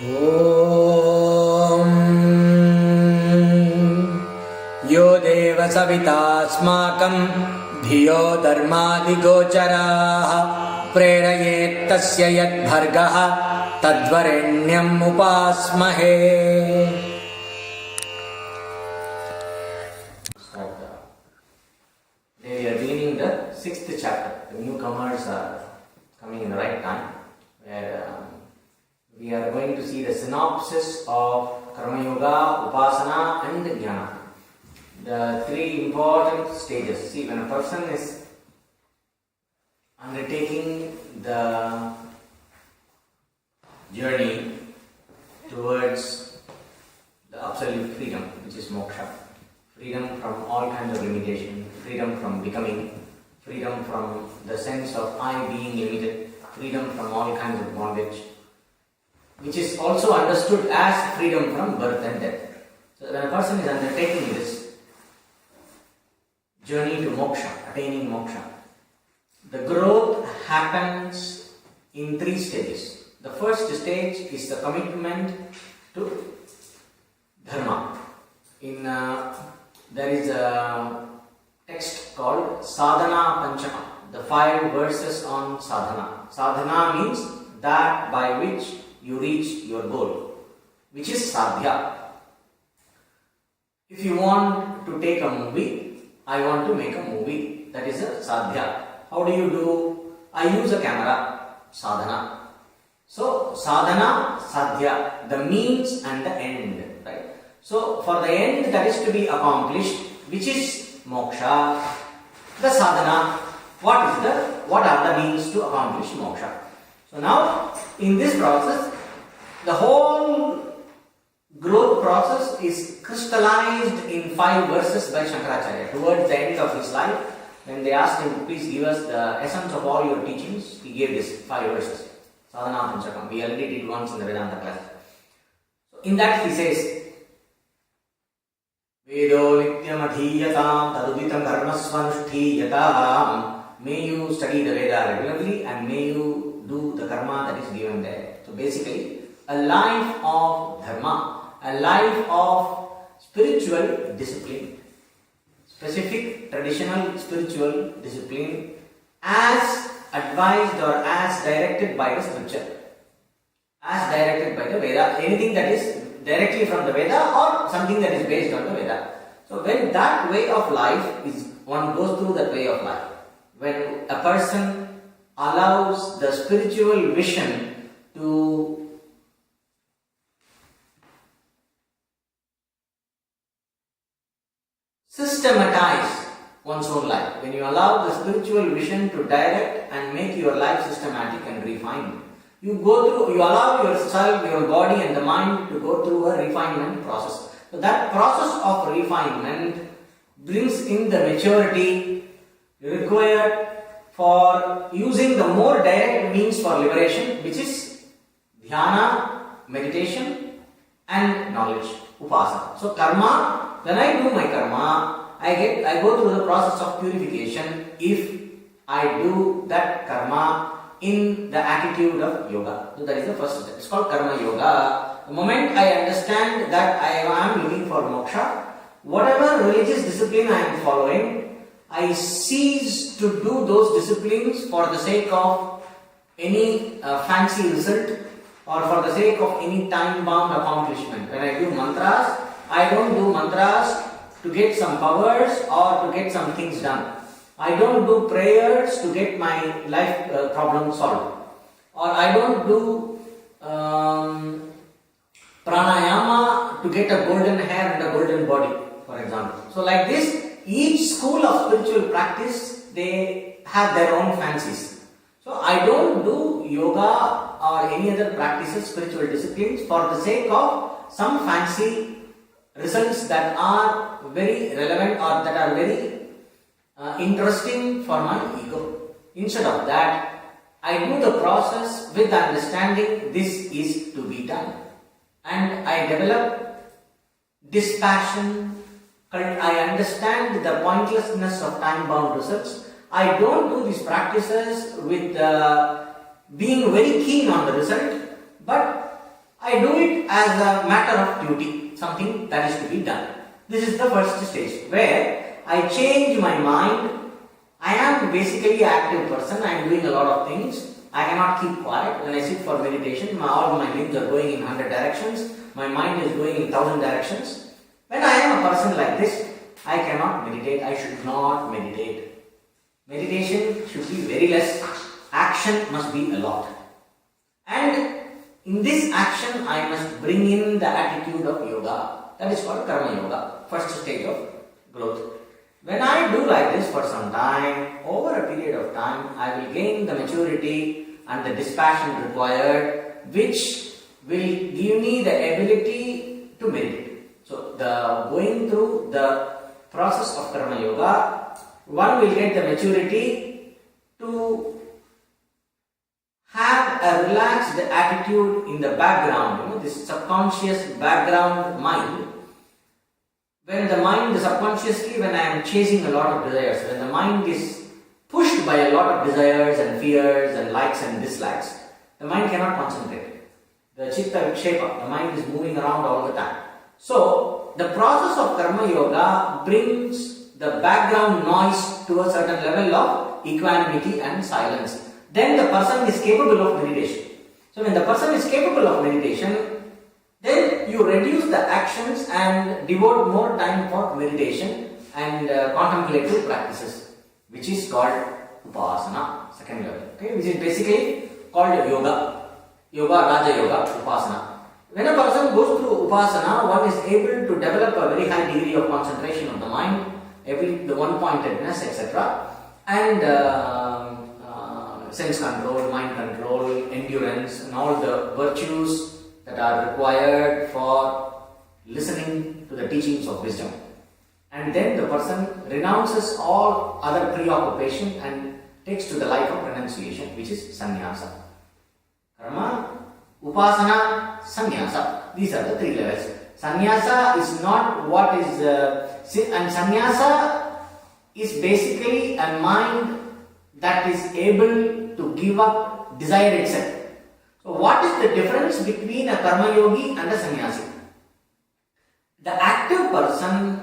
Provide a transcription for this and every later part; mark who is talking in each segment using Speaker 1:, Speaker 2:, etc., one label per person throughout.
Speaker 1: ॐ यो देव सवितास्माकं धियो धर्मादिगोचराः प्रेरयेत्तस्य यद्भर्गः तद्वरेण्यम् उपास्महे. We are beginning the 6th chapter. The newcomers are coming in the right time, where we are going to see the synopsis of Karma Yoga, Upasana and Jnana. The three important stages. See, when a person is undertaking the journey towards the absolute freedom, which is moksha, freedom from all kinds of limitation, freedom from becoming, freedom from the sense of I being limited, freedom from all kinds of bondage, which is also understood as freedom from birth and death. So when a person is undertaking this journey to moksha, attaining moksha, the growth happens in three stages. The first stage is the commitment to dharma. There is a text called Sadhana Panchama, the 5 verses on sadhana. Sadhana means that by which you reach your goal, which is sadhya. If you want to take a movie, I want to make a movie, that is a sadhya. How do you do? I use a camera, sadhana. So sadhana, sadhya, the means and the end, right? So for the end that is to be accomplished, which is moksha, the sadhana, what are the means to accomplish moksha? So now in this process, the whole growth process is crystallized in 5 verses by Shankaracharya. Towards the end of his life, when they asked him, please give us the essence of all your teachings, he gave this 5 verses. Sadhana Panchakam. We already did once in the Vedanta class. So in that he says, Vedo nityam adhiyatam taduditam karmasvanushthiyatam. May you study the Veda regularly and may you do the karma that is given there. So basically, a life of dharma, a life of spiritual discipline, specific traditional spiritual discipline as advised or as directed by the scripture, as directed by the Veda, anything that is directly from the Veda or something that is based on the Veda. So when that way of life is, one goes through that way of life, when a person allows the spiritual vision to systematize one's own life, when you allow the spiritual vision to direct and make your life systematic and refined, you allow yourself, your body and the mind to go through a refinement process. So that process of refinement brings in the maturity required for using the more direct means for liberation, which is dhyana, meditation and knowledge, upasana. So karma, when I do my karma, I go through the process of purification if I do that karma in the attitude of yoga. So that is the first step. It's called karma yoga. The moment I understand that I am looking for moksha, whatever religious discipline I am following, I cease to do those disciplines for the sake of any fancy result or for the sake of any time-bound accomplishment. When I do mantras, I don't do mantras to get some powers or to get some things done. I don't do prayers to get my life problem solved. Or I don't do pranayama to get a golden hair and a golden body, for example. So like this, each school of spiritual practice, they have their own fancies. So I don't do yoga or any other practices, spiritual disciplines for the sake of some fancy results that are very relevant or that are very interesting for my ego. Instead of that, I do the process with understanding this is to be done. And I develop dispassion. I understand the pointlessness of time-bound results. I don't do these practices with being very keen on the result, but I I do it as a matter of duty, something that is to be done. This is the first stage where I change my mind. I am basically an active person. I am doing a lot of things. I cannot keep quiet. When I sit for meditation, all my limbs are going in 100 directions. My mind is going in 1000 directions. When I am a person like this, I cannot meditate. I should not meditate. Meditation should be very less. Action must be a lot. And in this action, I must bring in the attitude of yoga. That is called karma yoga, first stage of growth. When I do like this for some time, over a period of time, I will gain the maturity and the dispassion required, which will give me the ability to meditate. So, going through the process of karma yoga, one will get the maturity to have a relaxed attitude in the background, this subconscious background mind. When the mind subconsciously, when I am chasing a lot of desires, when the mind is pushed by a lot of desires and fears and likes and dislikes, the mind cannot concentrate. The chitta vikshepa, the mind is moving around all the time. So, the process of karma yoga brings the background noise to a certain level of equanimity and silence. Then the person is capable of meditation. So, when the person is capable of meditation, then you reduce the actions and devote more time for meditation and contemplative practices, which is called upasana, second level. Okay, which is basically called yoga, Raja Yoga, upasana. When a person goes through upasana, one is able to develop a very high degree of concentration of the mind, the one-pointedness, etc. And sense control, mind control, endurance, and all the virtues that are required for listening to the teachings of wisdom. And then the person renounces all other preoccupation and takes to the life of renunciation, which is sannyasa. Karma, upasana, sannyasa. These are the three levels. Sannyasa is not what is, and sannyasa is basically a mind that is able to give up desire itself. So, what is the difference between a karma yogi and a sannyasi? The active person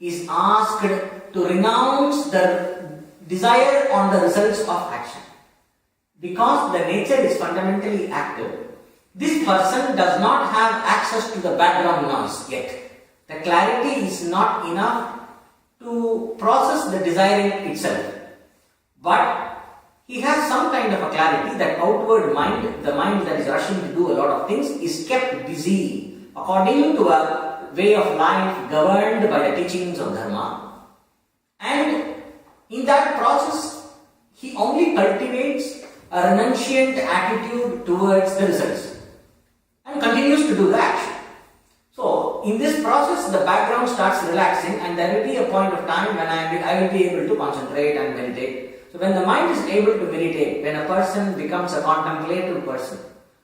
Speaker 1: is asked to renounce the desire on the results of action. Because the nature is fundamentally active, this person does not have access to the background noise yet. The clarity is not enough to process the desiring itself. But he has some kind of a clarity that outward mind, the mind that is rushing to do a lot of things, is kept busy according to a way of life governed by the teachings of Dharma. And in that process, he only cultivates a renunciant attitude towards the results and continues to do the action. So, in this process, the background starts relaxing, and there will be a point of time when I will be able to concentrate and meditate. So, when the mind is able to meditate, when a person becomes a contemplative person,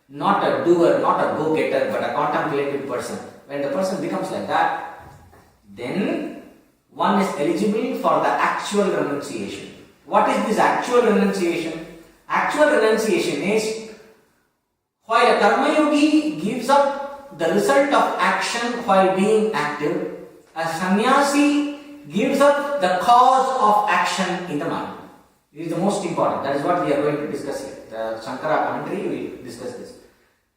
Speaker 1: not a doer, not a go-getter, but a contemplative person, when the person becomes like that, then one is eligible for the actual renunciation. What is this actual renunciation? Actual renunciation is while a karma yogi gives up the result of action while being active, a sannyasi gives up the cause of action in the mind. This is the most important. That is what we are going to discuss here. The Shankara commentary will discuss this.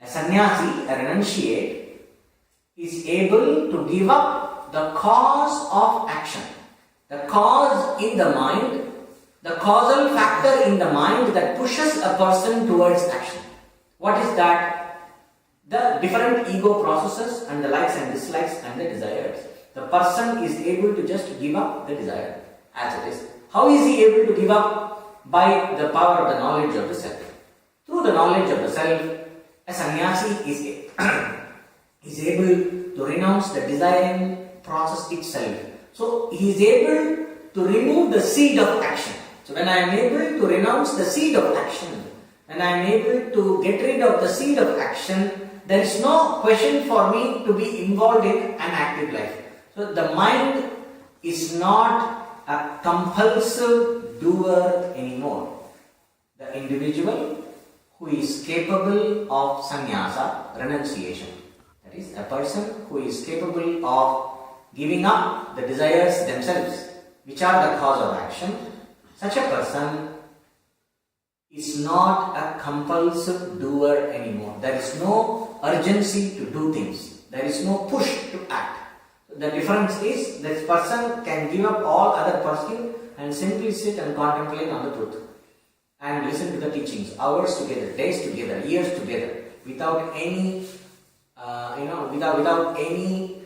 Speaker 1: A sannyasi, a renunciate, is able to give up the cause of action. The cause in the mind, the causal factor in the mind that pushes a person towards action. What is that? The different ego processes and the likes and dislikes and the desires. The person is able to just give up the desire as it is. How is he able to give up? By the power of the knowledge of the self. Through the knowledge of the self, a sannyasi is able to renounce the desiring process itself. So, he is able to remove the seed of action. So, when I am able to renounce the seed of action, when I am able to get rid of the seed of action, there is no question for me to be involved in an active life. So, the mind is not a compulsive doer anymore. The individual who is capable of sannyasa, renunciation. That is, a person who is capable of giving up the desires themselves, which are the cause of action. Such a person is not a compulsive doer anymore. There is no urgency to do things. There is no push to act. The difference is this person can give up all other pursuit and simply sit and contemplate on the truth and listen to the teachings, hours together, days together, years together, without any, without any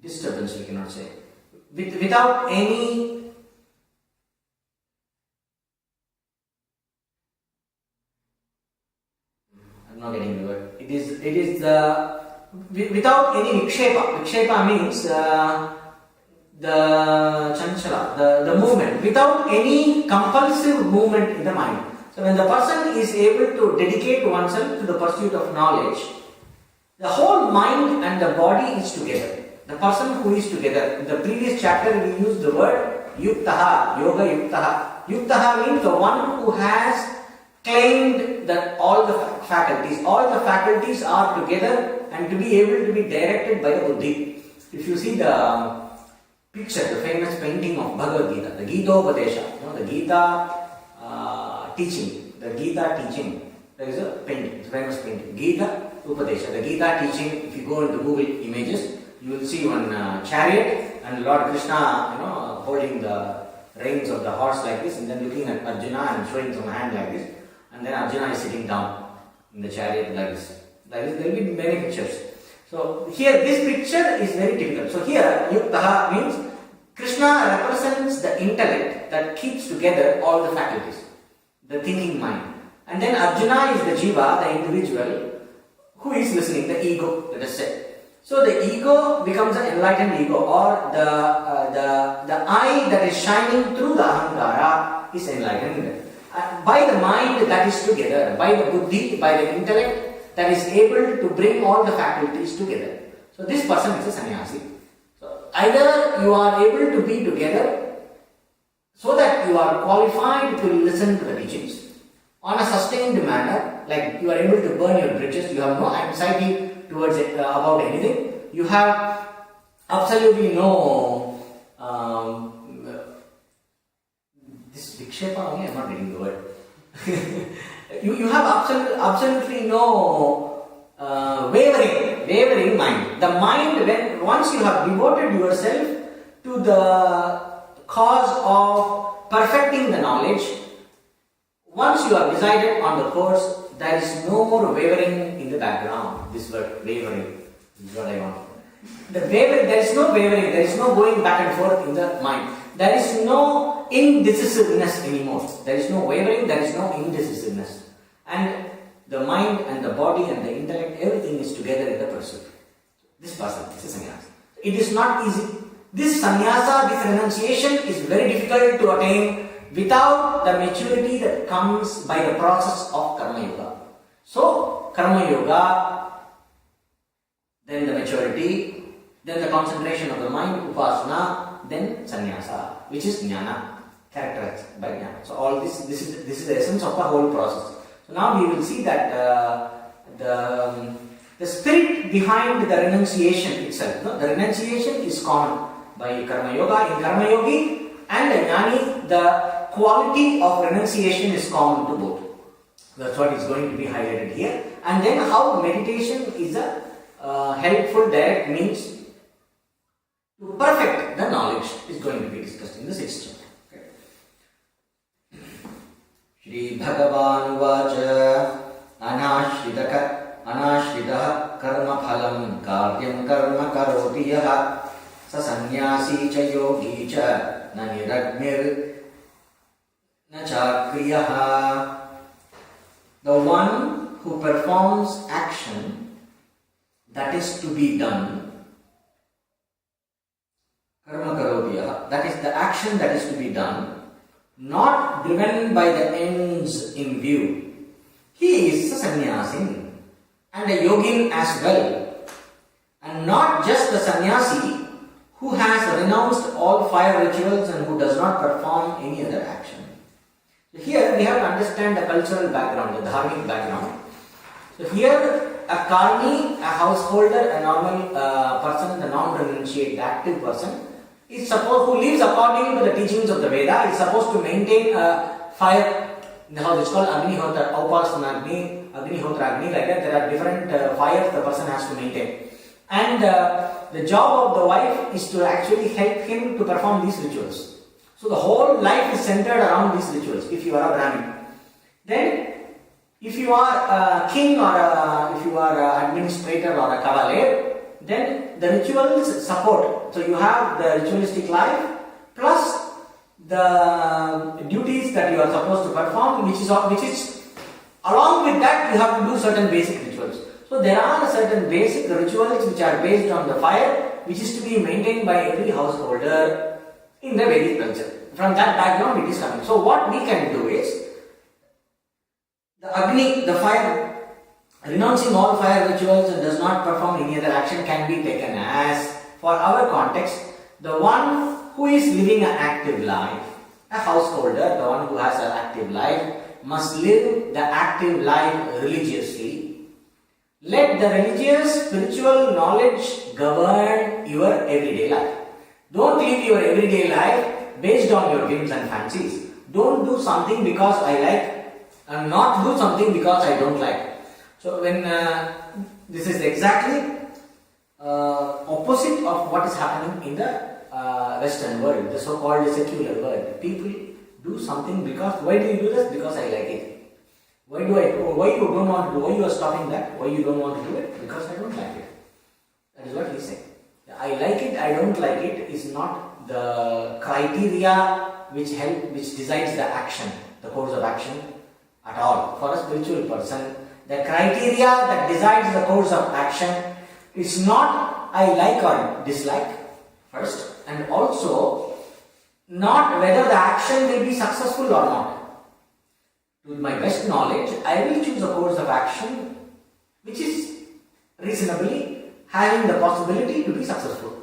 Speaker 1: disturbance, we cannot say. Without any I'm not getting the word. It is the without any vikshepa. Vikshepa means the chanchala, the movement, without any compulsive movement in the mind. So when the person is able to dedicate oneself to the pursuit of knowledge, the whole mind and the body is together. The person who is together. In the previous chapter we used the word yuktaha, yoga yuktaha. Yuktaha means the one who has claimed that all the faculties are together and to be able to be directed by the buddhi. If you see the picture, the famous painting of Bhagavad Gita, the Gita Upadesha, the Gita teaching, there is a painting, it's a famous painting, Gita Upadesha, the Gita teaching. If you go into Google images, you will see one chariot and Lord Krishna, holding the reins of the horse like this, and then looking at Arjuna and showing some hand like this, and then Arjuna is sitting down in the chariot like this. There will be many pictures. So here this picture is very typical. So here Yuktaha means Krishna represents the intellect that keeps together all the faculties, the thinking mind. And then Arjuna is the jiva, the individual who is listening, the ego, let us say. So the ego becomes an enlightened ego, or the eye that is shining through the ahankara is enlightened. By the mind that is together, by the buddhi, by the intellect that is able to bring all the faculties together. So this person is a sannyasi. So either you are able to be together so that you are qualified to listen to the teachings on a sustained manner, like you are able to burn your bridges, you have no anxiety towards it, about anything. You have absolutely no this vikshepa only, I'm not getting the word. you have absolutely no wavering mind. The mind, once you have devoted yourself to the cause of perfecting the knowledge, once you have decided on the course, there is no more wavering in the background. This word, wavering, is what I want. There is no wavering, there is no going back and forth in the mind. There is no indecisiveness anymore. There is no wavering, there is no indecisiveness. And the mind and the body and the intellect, everything is together in the pursuit. This person is a sannyasa. It is not easy. This sannyasa, this renunciation is very difficult to attain without the maturity that comes by the process of karma yoga. So, karma yoga, then the maturity, then the concentration of the mind, upasana, then sannyasa, which is jnana, characterized by jnana. So, all this is the essence of the whole process. So, now we will see that the spirit behind the renunciation itself. No? The renunciation is common by karma yoga. In karma yogi and jnani, the quality of renunciation is common to both. That's what is going to be highlighted here. And then how meditation is a helpful direct means to perfect the knowledge is going to be discussed in the 6th chapter. Okay. Shri Bhagavan Vacha Anashritaha Karma Phalam Karyam Karma Karoti Yaha Sa Sannyasi Cha Yogi Cha Na Niragnir Na Chakriyaha. The one who performs action that is to be done, karma karotiyaha, that is the action that is to be done, not driven by the ends in view. He is a sannyasi. and a yogin as well, and not just the sannyasi who has renounced all fire rituals and who does not perform any other action. So here we have to understand the cultural background, the dharmic background. So here a karmi, a householder, a normal person, the non-renunciate, the active person, is supposed, who lives according to the teachings of the Veda, is supposed to maintain a fire in the house. It's called Agnihotra, Upasana Agni, Agnihotra Agni, like that. There are different fires the person has to maintain. And the job of the wife is to actually help him to perform these rituals. So the whole life is centered around these rituals, if you are a Brahmin. Then, if you are a king or if you are an administrator or a cavalier, then the rituals support. So you have the ritualistic life plus the duties that you are supposed to perform, which is along with that you have to do certain basic rituals. So there are certain basic rituals which are based on the fire, which is to be maintained by every householder in the Vedic culture. From that background it is coming. So what we can do is, the Agni, the fire, renouncing all fire rituals and does not perform any other action can be taken as, for our context, the one who is living an active life, a householder, the one who has an active life, must live the active life religiously. Let the religious, spiritual knowledge govern your everyday life. Don't live your everyday life based on your whims and fancies. Don't do something because I like and not do something because I don't like. So when this is exactly opposite of what is happening in the Western world, the so-called secular world. People do something because, why do you do this? Because I like it. Why you don't want to do? Why you are stopping that? Why you don't want to do it? Because I don't like it. That is what he said. I like it, I don't like it is not the criteria which decides the action, the course of action at all. For a spiritual person, the criteria that decides the course of action is not I like or dislike first, and also not whether the action will be successful or not. With my best knowledge, I will choose a course of action which is reasonably having the possibility to be successful.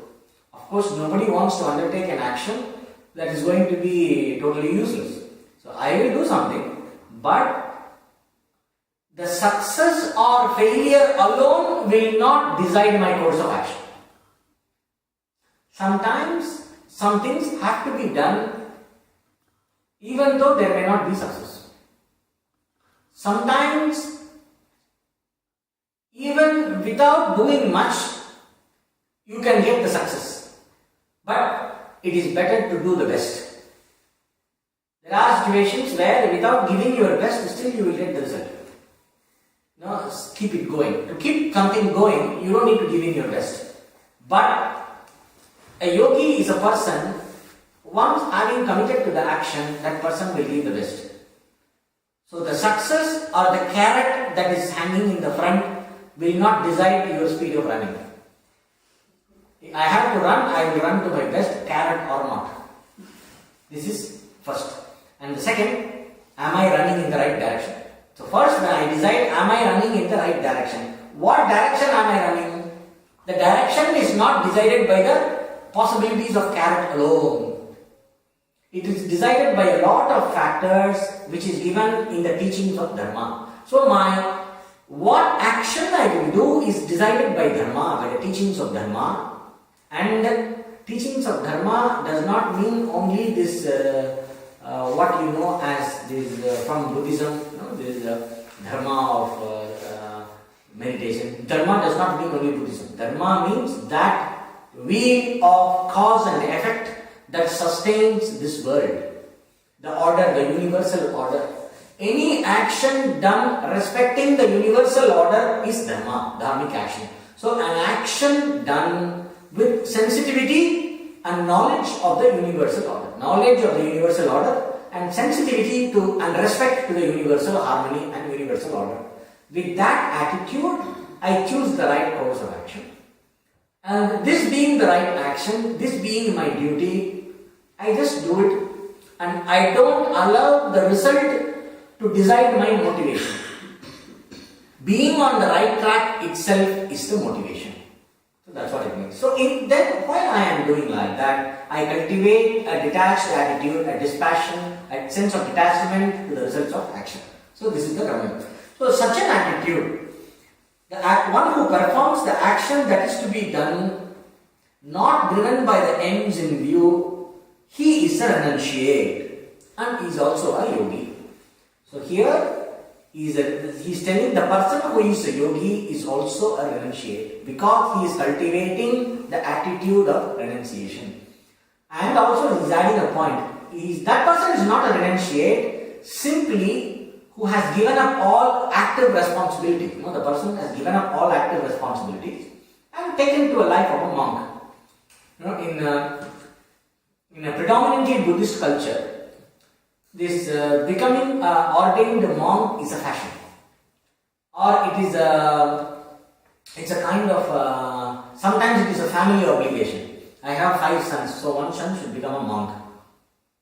Speaker 1: Of course, nobody wants to undertake an action that is going to be totally useless. So I will do something, but the success or failure alone will not decide my course of action. Sometimes some things have to be done even though there may not be success. Sometimes even without doing much you can get the success, but it is better to do the best. There are situations where without giving your best still you will get the result. No, keep it going. To keep something going, you don't need to give in your best. But a yogi is a person, once having committed to the action, that person will give the best. So the success or the carrot that is hanging in the front will not decide your speed of running. I have to run, I will run to my best, carrot or not. This is first. And the second, am I running in the right direction? So first when I decide, am I running in the right direction? What direction am I running? The direction is not decided by the possibilities of carrot alone. It is decided by a lot of factors which is given in the teachings of Dharma. So what action I will do is decided by Dharma, by the teachings of Dharma. And teachings of Dharma does not mean only this what you know as this from Buddhism, this Dharma of meditation. Dharma does not mean only Buddhism. Dharma means that wheel of cause and effect that sustains this world. The order, the universal order. Any action done respecting the universal order is Dharma, dharmic action. So an action done with sensitivity and knowledge of the universal order. Knowledge of the universal order and sensitivity to and respect to the universal harmony and universal order. With that attitude, I choose the right course of action. And this being the right action, this being my duty, I just do it, and I don't allow the result to decide my motivation. being on the right track itself is the motivation. So that's what it means. So then while I am doing like that, I cultivate a detached attitude, a dispassion, a sense of detachment to the results of action. So this is the Brahman. So such an attitude, one who performs the action that is to be done, not driven by the ends in view, he is a renunciate and is also a yogi. So here he is telling the person who is a yogi is also a renunciate because he is cultivating the attitude of renunciation. And also he is adding a point. That person is not a renunciate simply who has given up all active responsibilities. The person has given up all active responsibilities and taken to a life of a monk. In a predominantly Buddhist culture, this becoming ordained monk is a fashion, or it's a kind of sometimes it is a family obligation. I have 5 sons, so one son should become a monk.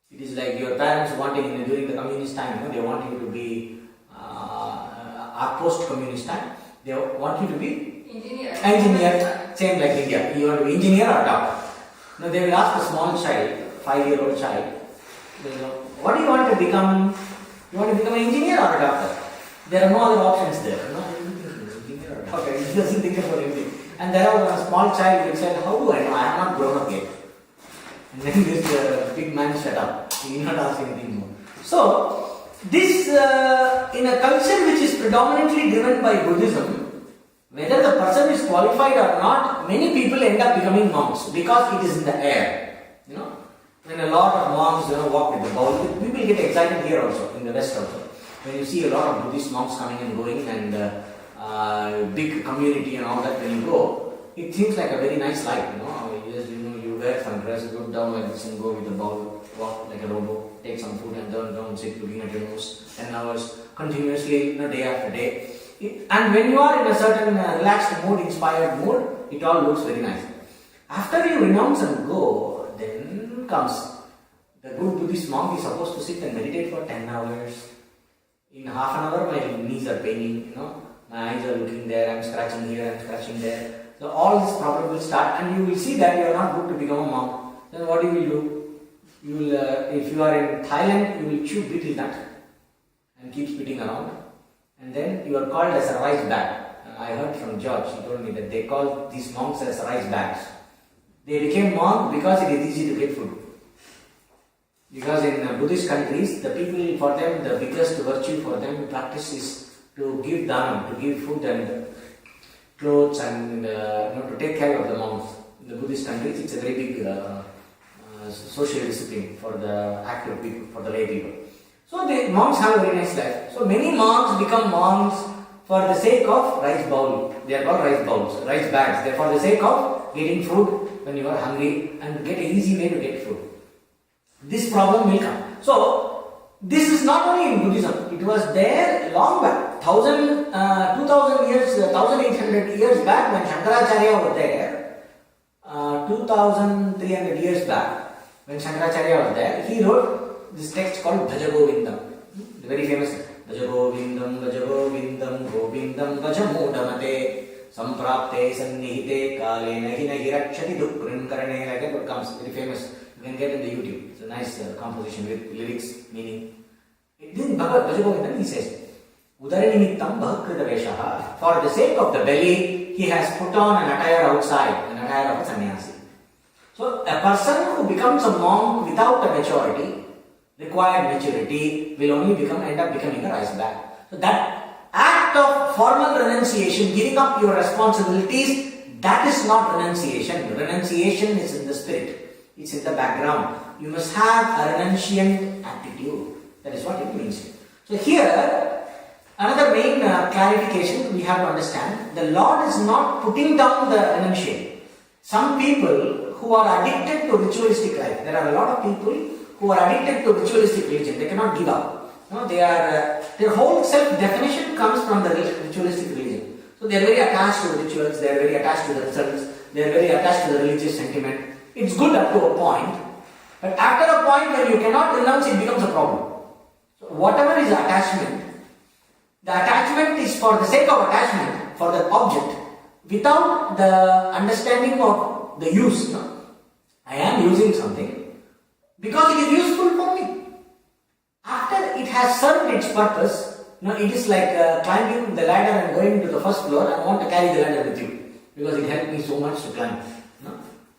Speaker 1: It is like your parents wanting during the communist time, they want you to be post-communist time. They want you to be engineer, same like India. You want to be engineer or doctor. Now they will ask a small child, 5-year-old child, what do you want to become? You want to become an engineer or a doctor? There are no other options there. Engineer or doctor. He doesn't think about anything. And there was a small child who said, how do I know? I am not grown up yet. And then this big man shut up. He did not ask anything more. So, this in a culture which is predominantly driven by Buddhism, whether the person is qualified or not, many people end up becoming monks because it is in the air. When a lot of monks walk with the bowl, people get excited here also, in the West also. When you see a lot of Buddhist monks coming and going and big community and all that, when you go, it seems like a very nice life. You wear some dress, go down like this and go with the bowl, walk like a robo, take some food and turn down, sit looking at your nose, 10 hours continuously, day after day. And when you are in a certain relaxed mood, inspired mood, it all looks very nice. After you renounce and go, then comes the good Buddhist monk is supposed to sit and meditate for 10 hours. In half an hour, my knees are paining, my eyes are looking there, I'm scratching here, I'm scratching there. So all this problem will start, and you will see that you are not good to become a monk. Then what you will do? You will, if you are in Thailand, you will chew betel nut and keep spitting around, and then you are called as a rice bag. I heard from George, he told me that they call these monks as rice bags. They became monk because it is easy to get food. Because in Buddhist countries, the people, for them, the biggest virtue for them practice is to give dharma, to give food and clothes and to take care of the monks. In the Buddhist countries, it's a very big social discipline for the active people, for the lay people. So the monks have a very nice life. So many monks become monks for the sake of rice bowl. They are called rice bowls, rice bags. They are for the sake of getting food when you are hungry and get an easy way to get food. This problem will come. So, this is not only in Buddhism, it was there long back, 2000 years, 1800 years back when Shankaracharya was there, 2300 years back when Shankaracharya was there, he wrote this text called Bhajagovindam, very famous, Bhajagovindam, Bhajagovindam, Govindam, Bhajamudamate, Samprapte, Sannihite, Kale, Nahi Nahi Rakshati Dukrin Karane, like that what comes, very famous. You can get in the YouTube. It's a nice composition with lyrics, meaning. In Bhagavad, he says, Udaranimitam Bhakrita Veshaha. For the sake of the belly, he has put on an attire outside, an attire of a sannyasi. So, a person who becomes a monk without a maturity, required maturity, will only end up becoming a rice bag. So, that act of formal renunciation, giving up your responsibilities, that is not renunciation. Renunciation is in the spirit. It's in the background. You must have a renunciant attitude. That is what it means. So here, another main clarification we have to understand. The Lord is not putting down the renunciate. Some people who are addicted to ritualistic life, there are a lot of people who are addicted to ritualistic religion. They cannot give up. Their whole self-definition comes from the ritualistic religion. So they are very attached to the rituals, they are very attached to the results, they are very attached to the religious sentiment. It's good up to a point, but after a point when you cannot renounce, it becomes a problem. So whatever is attachment, The attachment is for the sake of attachment for the object without the understanding of the use. No? I am using something because it is useful for me. After it has served its purpose, it is like climbing the ladder and going to the first floor. I want to carry the ladder with you because it helped me so much to climb.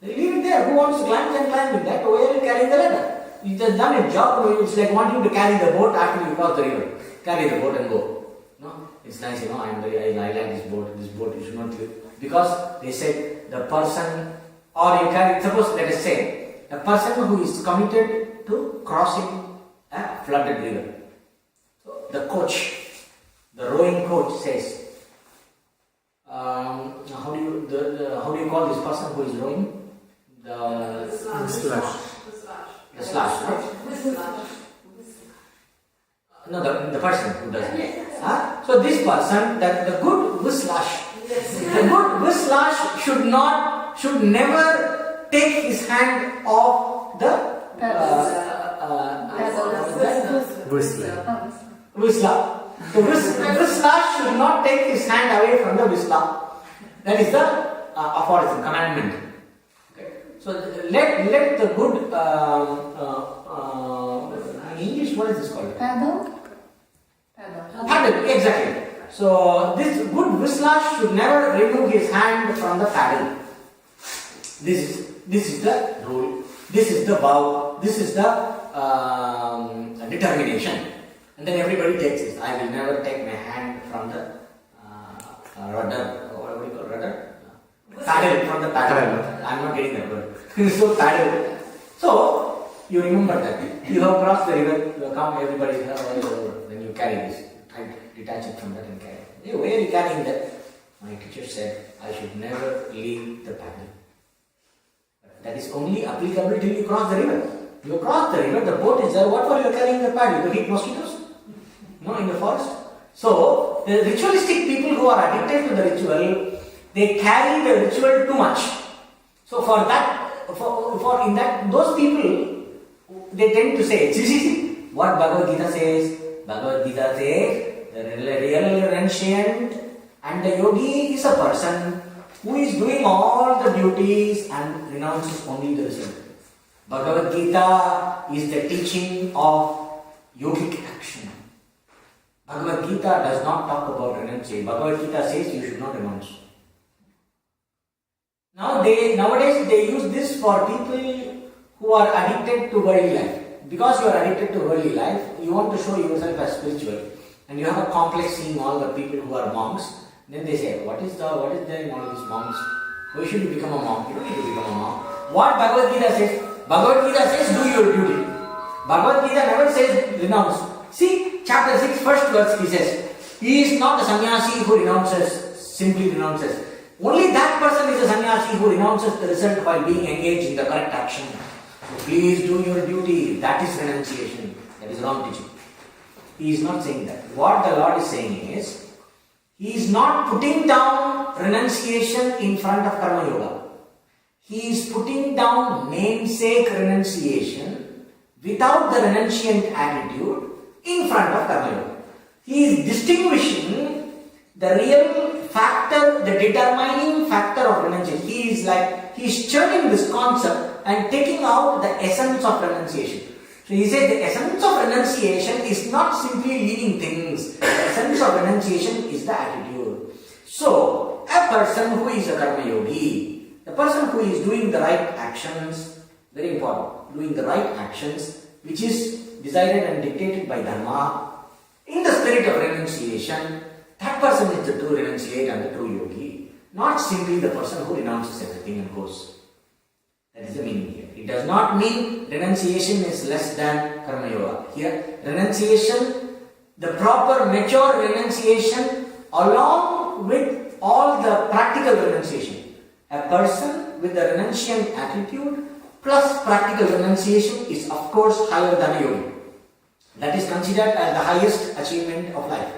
Speaker 1: Leave it there. Who wants to climb can climb with that. Why are you carrying the ladder? You just done a job. It's like wanting to carry the boat after you cross the river. Carry the boat and go. No, it's nice. I like this boat. This boat you should not leave because they said the person, or you carry. Suppose let us say a person who is committed to crossing a flooded river. So the coach, the rowing coach says, how do you call this person who is rowing? The slash. The slash, right? No, the person who does it. So this person, the good whislash, the good whislash should never take his hand off the whistler. The whislash should not take his hand away from the whistler. That is the aphorism, commandment. So let the good in English, what is this called?
Speaker 2: Paddle,
Speaker 1: exactly. So this good whistler should never remove his hand from the paddle. This is the rule. This is the vow. This is the determination. And then everybody takes this. I will never take my hand from the rudder. What do you call rudder? Paddle, from the paddle. I'm not getting that word. So paddle. So you remember that. You have crossed the river, you have come, everybody is over. Then you carry this. Detach it from that and carry it. Hey, where are you carrying that? My teacher said I should never leave the paddle. That is only applicable till you cross the river. You cross the river, the boat is there. What for you are carrying the paddle? To eat mosquitoes? No, in the forest. So the ritualistic people who are addicted to the ritual, they carry the ritual too much. So for that, in that, those people, they tend to say, see, what Bhagavad Gita says. Bhagavad Gita says, the real renunciant and the yogi is a person who is doing all the duties and renounces only the result. Bhagavad Gita is the teaching of yogic action. Bhagavad Gita does not talk about renunciation. Bhagavad Gita says you should not renounce. Nowadays they use this for people who are addicted to worldly life. Because you are addicted to worldly life, you want to show yourself as spiritual, and you have a complex seeing all the people who are monks. Then they say, what is there in all these monks? Why should you become a monk? You don't need to become a monk. What Bhagavad Gita says? Bhagavad Gita says, do your duty. Bhagavad Gita never says renounce. See, chapter 6, first verse, he says, he is not a sannyasi who simply renounces. Only that person is a sannyasi who renounces the result while being engaged in the correct action. Please do your duty. That is renunciation. That is wrong teaching. He is not saying that. What the Lord is saying is, he is not putting down renunciation in front of karma yoga. He is putting down namesake renunciation without the renunciant attitude in front of karma yoga. He is distinguishing the real factor, the determining factor of renunciation. He is churning this concept and taking out the essence of renunciation. So he said the essence of renunciation is not simply leaving things. The essence of renunciation is the attitude. So, a person who is a karma yogi, the person who is doing the right actions, very important, doing the right actions which is decided and dictated by Dharma, in the spirit of renunciation, that person is the true renunciate and the true yogi, not simply the person who renounces everything and goes. That is the meaning here. It does not mean renunciation is less than karma yoga. Here, renunciation, the proper mature renunciation along with all the practical renunciation. A person with the renunciant attitude plus practical renunciation is of course higher than a yogi. That is considered as the highest achievement of life.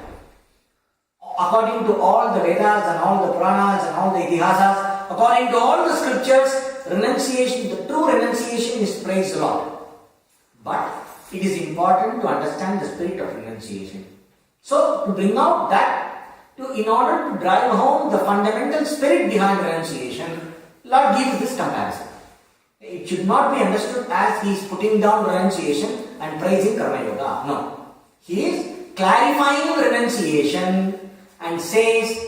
Speaker 1: According to all the Vedas and all the Puranas and all the Itihasas, according to all the scriptures, renunciation, the true renunciation is praised a lot. But it is important to understand the spirit of renunciation. So, to bring out that, in order to drive home the fundamental spirit behind renunciation, Lord gives this comparison. It should not be understood as he is putting down renunciation and praising Karma Yoga. No. He is clarifying renunciation and says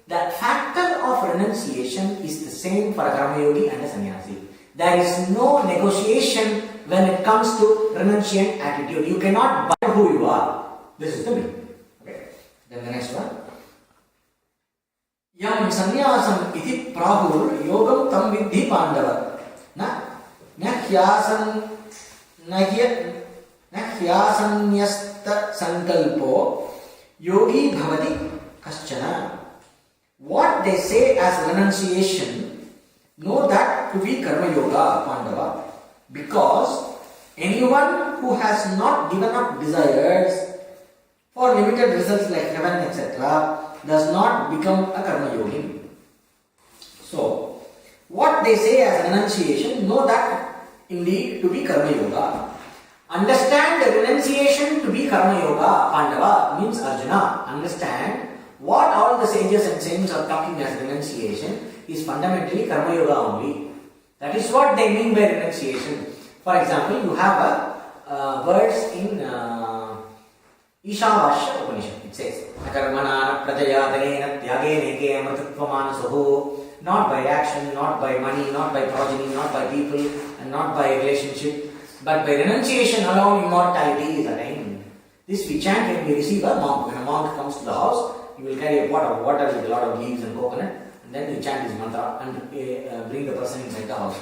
Speaker 1: that factor of renunciation is the same for a Karma Yogi and a sannyasi. There is no negotiation when it comes to renunciant attitude. You cannot buy who you are. This is the meaning. Okay. Then the next one. Yam sannyasam iti prahur yogam tam vidhi pandava. Nahyasanyasta sankalpo yogi bhavati kaschana. What they say as renunciation, know that to be karma yoga, Pandava, because anyone who has not given up desires for limited results like heaven, etc., does not become a karma yogi. So, what they say as renunciation, know that indeed to be karma yoga. Understand the renunciation to be karma yoga, Pandava, means Arjuna. Understand what all the sages and saints are talking as renunciation is fundamentally karma yoga only. That is what they mean by renunciation. For example, you have a verse in Ishavasya Upanishad. It says, Akarmana prajayatanena tyageneke amrtattvamanasoho. Not by action, not by money, not by progeny, not by people, and not by relationship, but by renunciation alone immortality is attained. This we chant when we receive a monk. When a monk comes to the house, he will carry a pot of water with a lot of leaves and coconut, and then we chant his mantra and bring the person inside the house,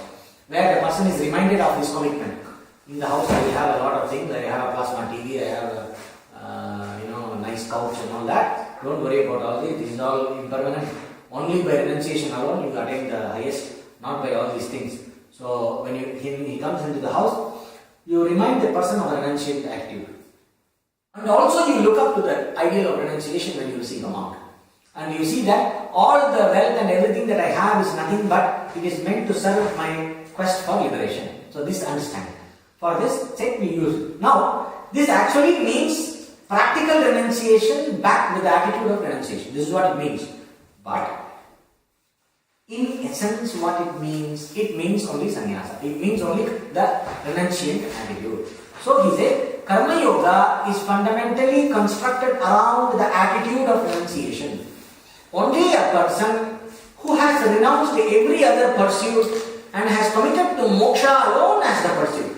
Speaker 1: where the person is reminded of his commitment. In the house, I will have a lot of things. I have a plasma TV, I have a nice couch and all that. Don't worry about all this. This is all impermanent. Only by renunciation alone you attain the highest, not by all these things. So when he comes into the house, you remind the person of the renunciant attitude. And also you look up to the ideal of renunciation when you receive a monk. And you see that all the wealth and everything that I have is nothing but it is meant to serve my quest for liberation. So this understanding. For this sake we use. Now, this actually means practical renunciation backed with the attitude of renunciation. This is what it means. But in essence, what it means only sannyasa. It means only the renunciant attitude. So he said, karma yoga is fundamentally constructed around the attitude of renunciation. Only a person who has renounced every other pursuit and has committed to moksha alone as the pursuit.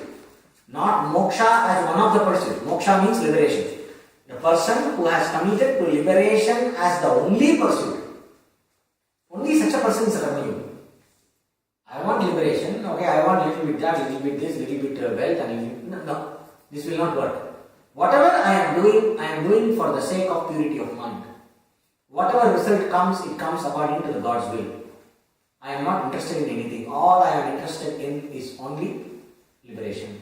Speaker 1: Not moksha as one of the pursuits. Moksha means liberation. The person who has committed to liberation as the only pursuit. Only such a person is a karma yogi. I want liberation, okay, I want little bit that, little bit this, little bit wealth and no, this will not work. Whatever I am doing for the sake of purity of mind. Whatever result comes, it comes according to the God's will. I am not interested in anything. All I am interested in is only liberation.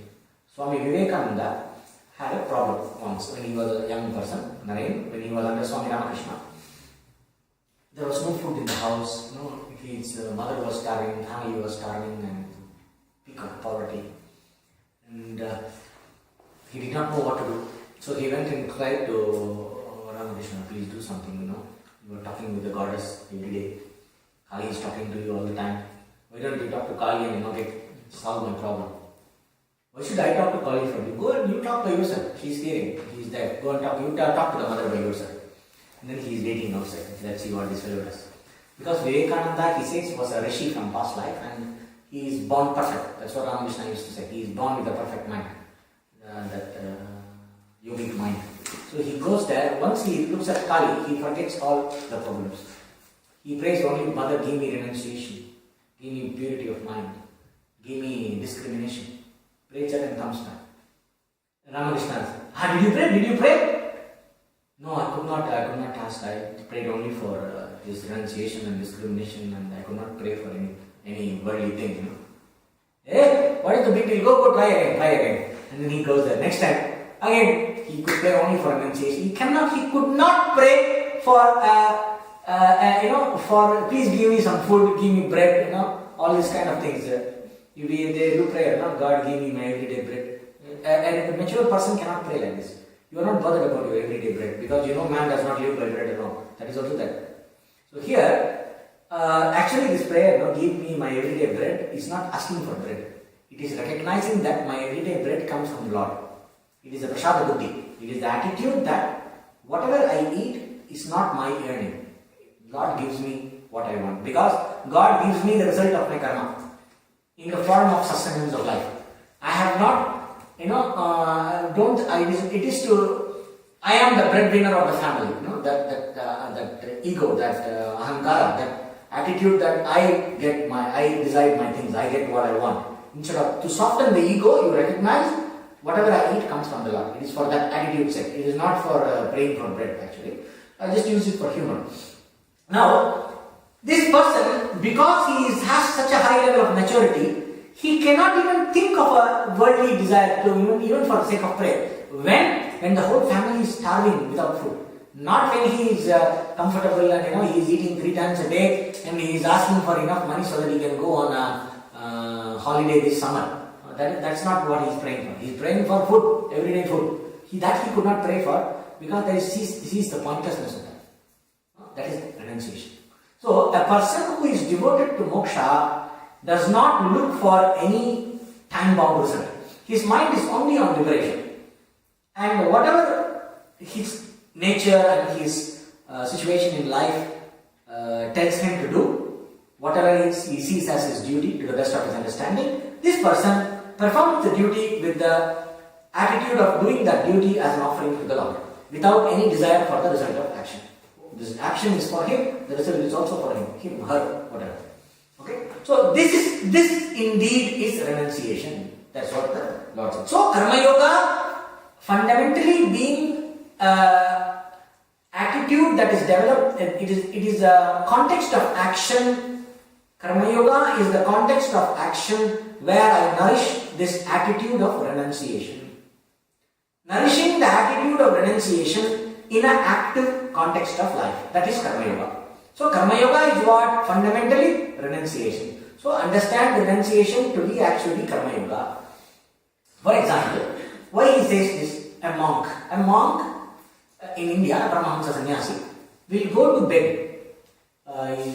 Speaker 1: Swami Vivekananda had a problem once when he was a young person, when he was under Swami Ramakrishna. There was no food in the house, his mother was starving, family was starving, and peak of poverty. And he did not know what to do. So he went and cried to Ramakrishna, please do something, You are talking with the goddess every day. Kali is talking to you all the time. Why don't you talk to Kali and solve my problem? Why should I talk to Kali for you? Go and you talk by yourself. She's hearing. He's there. Go and talk to the mother by yourself. And then he is waiting outside. Let's see what this fellow does. Because Vivekananda, he says, was a rishi from past life and he is born perfect. That's what Ramakrishna used to say. He is born with a perfect mind. That yogic mind. So he goes there. Once he looks at Kali, he forgets all the problems. He prays only, Mother, give me renunciation. Give me purity of mind. Give me discrimination. Prays that and comes back. Ramakrishna says, did you pray? No, I could not ask. I prayed only for this renunciation and discrimination, and I could not pray for any worldly thing. Hey, what is the big deal? Go try again. And then he goes there. Next time, again, he could pray only for renunciation. He could not pray for, for please give me some food, give me bread, all these kind of things. They do prayer, God give me my everyday bread. A mature person cannot pray like this. You are not bothered about your everyday bread because you know man does not live by bread alone. That is also that. So here, actually this prayer, give me my everyday bread, is not asking for bread. It is recognizing that my everyday bread comes from Lord. It is a prasada buddhi. It is the attitude that whatever I eat is not my earning. God gives me what I want because God gives me the result of my karma in the form of sustenance of life. I have not, I am the breadwinner of the family. That ego, that ahankara, that attitude that I decide my things, I get what I want. Instead of, to soften the ego, you recognize whatever I eat comes from the Lord. It is for that attitude sake. It is not for praying for bread actually. I just use it for humor. Now, this person, because he has such a high level of maturity, he cannot even think of a worldly desire to even for the sake of prayer. When the whole family is starving without food. Not when he is comfortable and he is eating 3 times a day and he is asking for enough money so that he can go on a holiday this summer. That's not what he is praying for. He is praying for food, everyday food. That he could not pray for because he sees the pointlessness of that. That is renunciation. So a person who is devoted to moksha does not look for any time-bound result. His mind is only on liberation. And whatever his nature and his situation in life tells him to do, whatever he sees as his duty to the best of his understanding, this person performs the duty with the attitude of doing that duty as an offering to the Lord, without any desire for the result of action. This action is for him, the result is also for him, her, whatever. Okay? So this indeed is renunciation. That's what the Lord said. So Karma Yoga fundamentally being attitude that is developed, it is a context of action. Karma Yoga is the context of action where I nourish this attitude of renunciation. Nourishing the attitude of renunciation in an active context of life. That is Karma Yoga. So Karma Yoga is what? Fundamentally renunciation. So understand renunciation to be actually Karma Yoga. For example, why he says this? A monk in India, a Paramahamsa sannyasi, will go to beg.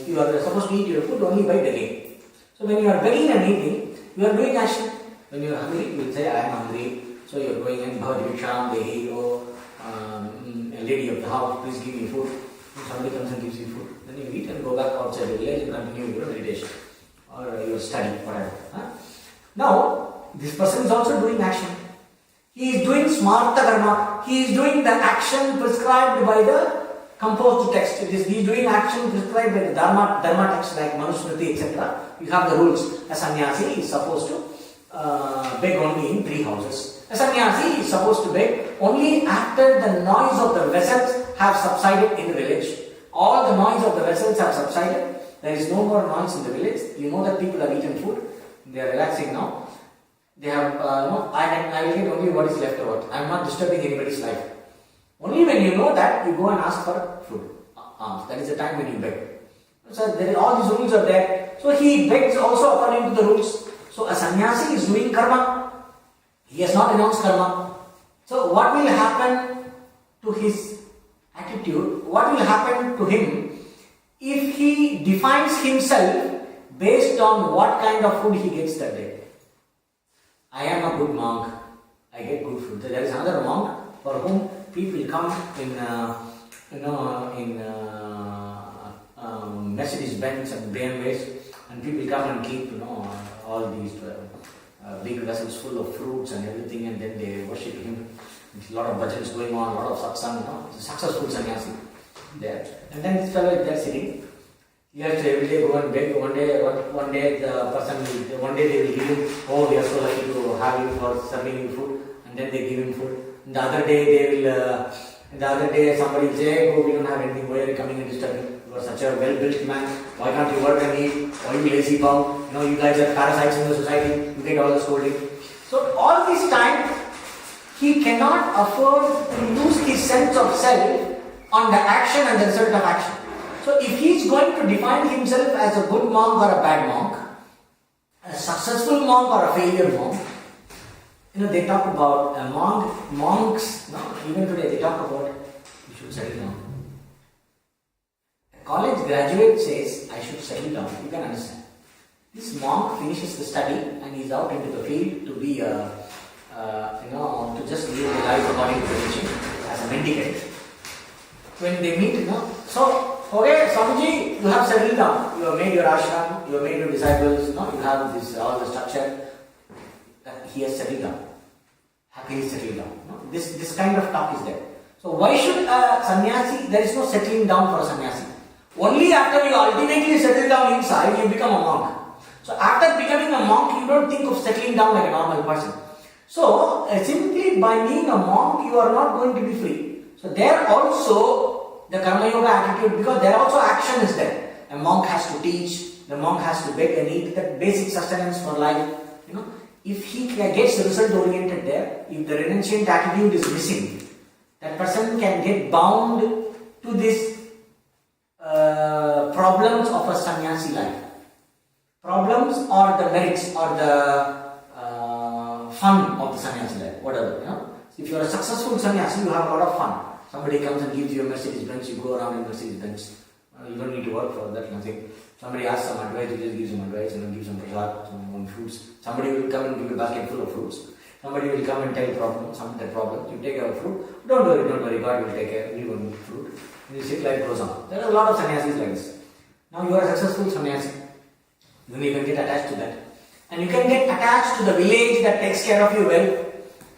Speaker 1: You are supposed to eat your food only by begging. So when you are begging and eating, you are doing action. When you are hungry, you will say, I am hungry. So you are going and Bhagavad Dehi, a lady of the house, please give me food. And somebody comes and gives you food. Then you eat and go back outside the village and continue your meditation or your study, whatever. Now, this person is also doing action. He is doing smarta karma. He is doing the action prescribed by the composed text. He is doing action prescribed by the Dharma text like Manusmriti, etc. You have the rules. A sannyasi is supposed to beg only in 3 houses. A sannyasi is supposed to beg only after the noise of the vessels have subsided in the village. All the noise of the vessels have subsided. There is no more noise in the village. You know that people have eaten food. They are relaxing now. They have, I will get only what is left over. I am not disturbing anybody's life. Only when you know that, you go and ask for food. That is the time when you beg. So all these rules are there. So he begs also according to the rules. So a sannyasi is doing karma. He has not announced karma. So what will happen to his attitude? What will happen to him if he defines himself based on what kind of food he gets that day? I am a good monk. I get good food. There is another monk for whom people come in Mercedes Benz and BMWs, and people come and keep all these big vessels full of fruits and everything, and then they worship him. There's a lot of bhajans going on, a lot of satsang. It's a successful sannyasi there. And then this fellow is there sitting. He has to every day go and beg. One day the person they will give him, oh, we are so lucky to have you for serving you food, and then they give him food. And the other day somebody will say, oh, we don't have anything, why are you coming and disturbing? You are such a well-built man, why can't you work and eat? Why are you lazy bum? You guys are parasites in the society, you get all the scolding. So all this time, he cannot afford to lose his sense of self on the action and the result of action. So if he is going to define himself as a good monk or a bad monk, a successful monk or a failure monk, They talk about monks, even today they talk about, you should settle down. A college graduate says, I should settle down. You can understand. This monk finishes the study and he's out into the field to be, to just live the life according to religion as a mendicant. When they meet, so, okay, Swamiji, you have settled down. You have made your ashram, you have made your disciples, you have this, all the structure. He has settled down. Happily settled down. This kind of talk is there. So why should a sannyasi, there is no settling down for a sannyasi. Only after you ultimately settle down inside, you become a monk. So after becoming a monk, you don't think of settling down like a normal person. So simply by being a monk, you are not going to be free. So there also the karma yoga attitude, because there also action is there. A monk has to teach, the monk has to beg and eat, that basic sustenance for life. If he gets result oriented there, if the renunciant attitude is missing, that person can get bound to this problems of a sannyasi life. Problems or the merits or the fun of the sannyasi life, whatever. If you are a successful sannyasi, you have a lot of fun. Somebody comes and gives you a Mercedes Benz, you go around in Mercedes Benz. You don't need to work for that, nothing. Somebody asks some advice, you just give some advice and give some prasad, some fruits. Somebody will come and give a basket full of fruits. Somebody will come and tell that problem. You take a fruit, don't worry, God will take care, give one fruit. And you sit, life goes on. There are a lot of sannyasis like this. Now you are a successful sannyasi. Then you can get attached to that. And you can get attached to the village that takes care of you well.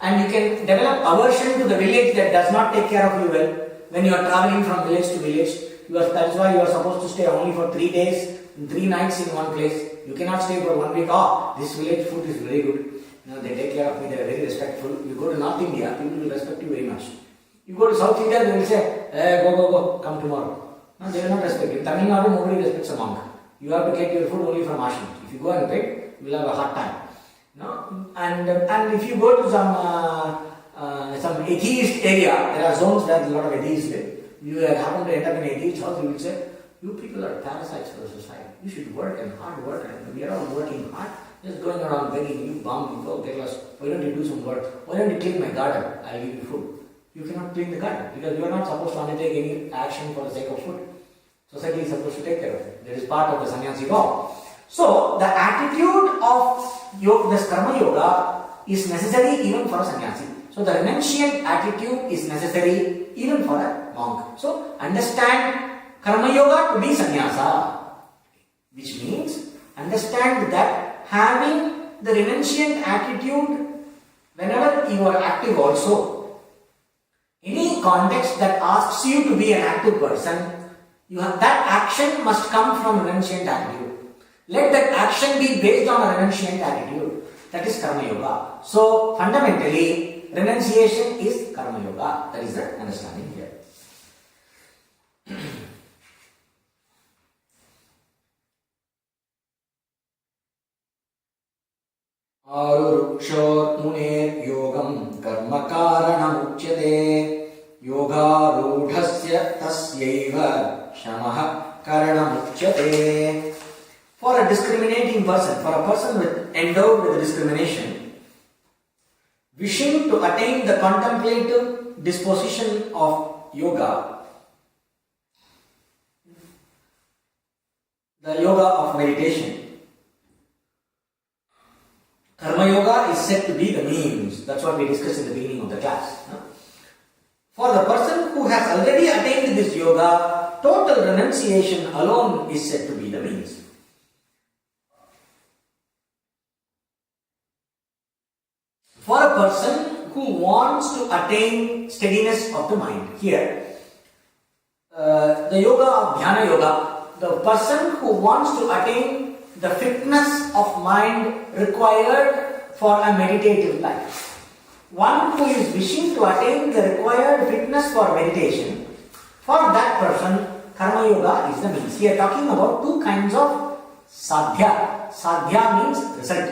Speaker 1: And you can develop aversion to the village that does not take care of you well. When you are traveling from village to village, that's why you are supposed to stay only for 3 days, 3 nights in one place. You cannot stay for 1 week. This village food is very good. They take care of me, they are very respectful. You go to North India, people will respect you very much. You go to South India, they will say, go, come tomorrow. No, they will not respect you. In Tamil Nadu, nobody respects a monk. You have to get your food only from Ashram. If you go and beg, you will have a hard time. And if you go to some atheist area, there are zones where there is a lot of atheists there. You happen to end up in an atheist house, you will say, you people are parasites for the society. You should work and hard work, and we are all working hard. Just going around begging, you bum, you go get lost. Why don't you do some work? Why don't you clean my garden? I'll give you food. You cannot clean the garden because you are not supposed to undertake any action for the sake of food. Society is supposed to take care of it. That is part of the sannyasi law. So the attitude of this karma yoga is necessary even for a sannyasi. So the renunciant attitude is necessary even for a monk. So understand karma yoga to be sannyasa, which means understand that having the renunciant attitude whenever you are active also, any context that asks you to be an active person, that action must come from renunciant attitude. Let that action be based on a renunciant attitude. That is karma yoga. So fundamentally, renunciation is karma yoga. That is the understanding here. Arurukshor yogam karma karanam uchyate yogarudhasya tasyaiva shamah karanam uchyate. For a discriminating person, for a person endowed with discrimination, wishing to attain the contemplative disposition of yoga, the yoga of meditation, karma yoga is said to be the means. That's what we discussed in the beginning of the class. For the person who has already attained this yoga, total renunciation alone is said to be the means. For a person who wants to attain steadiness of the mind, here, the yoga of Dhyana Yoga, the person who wants to attain the fitness of mind required for a meditative life. One who is wishing to attain the required fitness for meditation, for that person, Karma Yoga is the means. Here talking about two kinds of sadhya. Sadhya means result.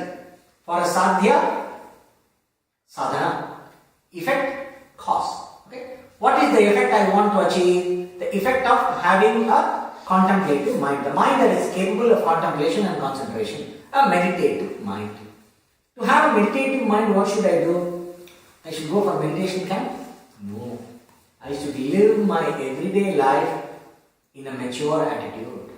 Speaker 1: For a sadhya, sadhana, effect, cause. Okay? What is the effect I want to achieve? The effect of having a contemplative mind. The mind that is capable of contemplation and concentration. A meditative mind. To have a meditative mind, what should I do? I should go for meditation camp? No. I should live my everyday life in a mature attitude.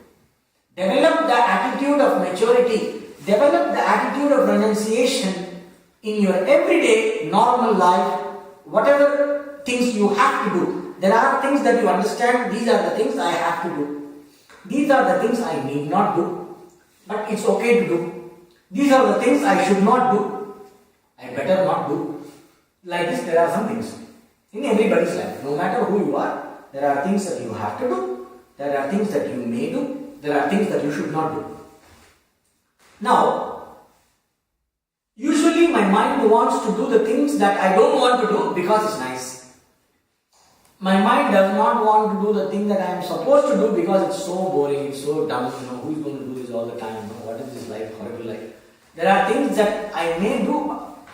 Speaker 1: Develop the attitude of maturity. Develop the attitude of renunciation in your everyday normal life. Whatever things you have to do. There are things that you understand, these are the things I have to do. These are the things I need not do. But it's okay to do. These are the things I should not do. I better not do. Like this, there are some things in everybody's life. No matter who you are, there are things that you have to do. There are things that you may do. There are things that you should not do. Now, usually my mind wants to do the things that I don't want to do because it's nice. My mind does not want to do the thing that I am supposed to do because it's so boring, it's so dumb. Who is going to do this all the time? What is this life, horrible life? There are things that I may do,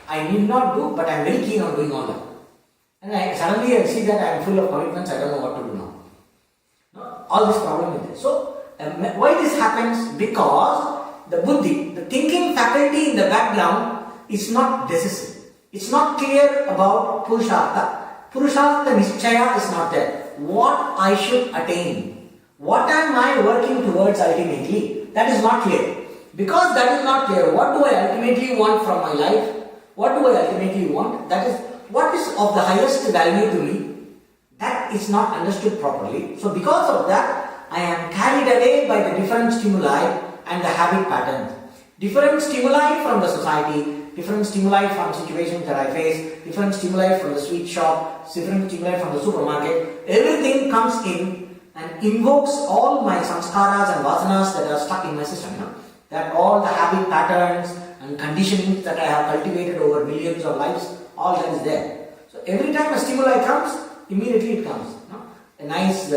Speaker 1: I need not do, but I am very keen on doing all that. And suddenly I see that I am full of commitments, I don't know what to do now. All this problem is there. So, why this happens? Because the buddhi, the thinking faculty in the background is not decisive. It's not clear about purushartha. Purushartha nischaya is not there. What I should attain. What am I working towards ultimately? That is not clear. Because that is not clear, what do I ultimately want from my life? What do I ultimately want? That is, what is of the highest value to me? That is not understood properly. So because of that, I am carried away by the different stimuli and the habit patterns. Different stimuli from the society, different stimuli from situations that I face, different stimuli from the sweet shop, different stimuli from the supermarket. Everything comes in and invokes all my samskaras and vasanas that are stuck in my system. That all the habit patterns and conditionings that I have cultivated over millions of lives, all that is there. So every time a stimuli comes, immediately it comes. A nice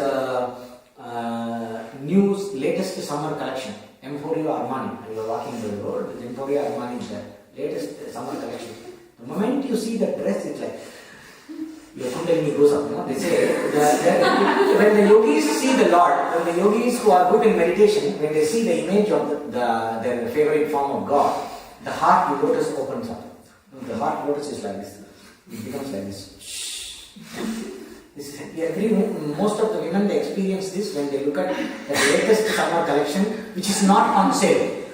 Speaker 1: news, latest summer collection, Emporio Armani. You are walking the road, with Emporio Armani is the latest summer collection. The moment you see the dress, it's like, your kundalini goes up. They say, when the yogis see the Lord, when the yogis who are good in meditation, when they see the image of their favorite form of God, the heart lotus opens up. The heart lotus is like this. It becomes like this. Most of the women, they experience this when they look at the latest summer collection, which is not on sale.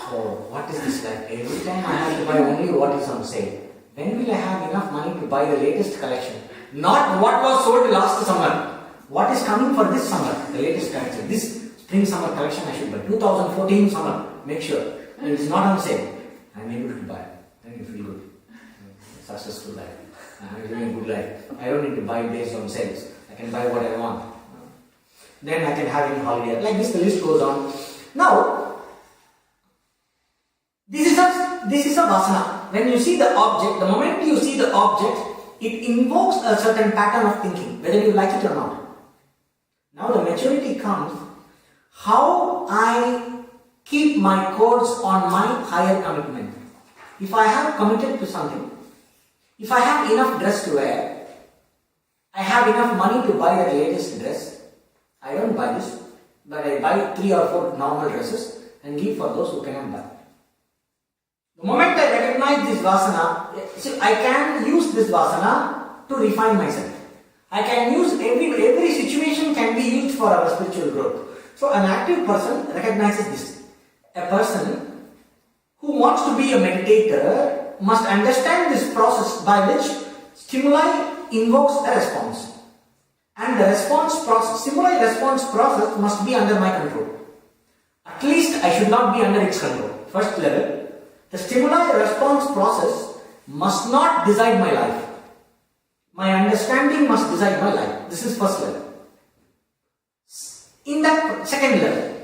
Speaker 1: Oh, what is this like? Every time I have to buy only what is on sale. When will I have enough money to buy the latest collection? Not what was sold last summer. What is coming for this summer? The latest collection. This spring summer collection I should buy. 2014 summer. Make sure. And it is not on sale. I am able to buy it. Then you feel good. Successful life. I am living a good life. I don't need to buy based on sales. I can buy what I want. Then I can have any holiday. Like this, the list goes on. Now, this is a vasana. When you see the object, the moment you see the object, it invokes a certain pattern of thinking, whether you like it or not. Now the maturity comes, how I keep my course on my higher commitment. If I have committed to something, if I have enough dress to wear, I have enough money to buy the latest dress, I don't buy this, but I buy 3 or 4 normal dresses and give for those who cannot buy. The moment I recognize this vasana, I can use this vasana to refine myself. I can use every situation can be used for our spiritual growth. So an active person recognizes this. A person who wants to be a meditator must understand this process by which stimuli invokes a response. And the response process, stimuli response process must be under my control. At least I should not be under its control. First level. The stimuli response process must not decide my life. My understanding must decide my life. This is first level. In that second level,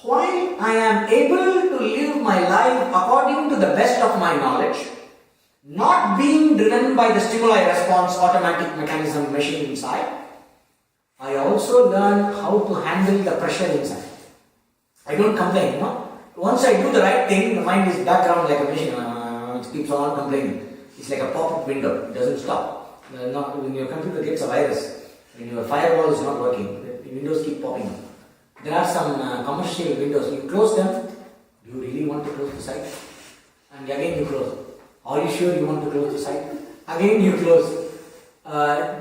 Speaker 1: while I am able to live my life according to the best of my knowledge, not being driven by the stimuli response automatic mechanism machine inside, I also learn how to handle the pressure inside. I don't complain, Once I do the right thing, the mind is background like a machine. It keeps on complaining. It's like a pop-up window. It doesn't stop. When your computer gets a virus, when your firewall is not working, the windows keep popping up. There are some commercial windows. You close them, You really want to close the sight? And again you close. Are you sure you want to close the sight? Again you close.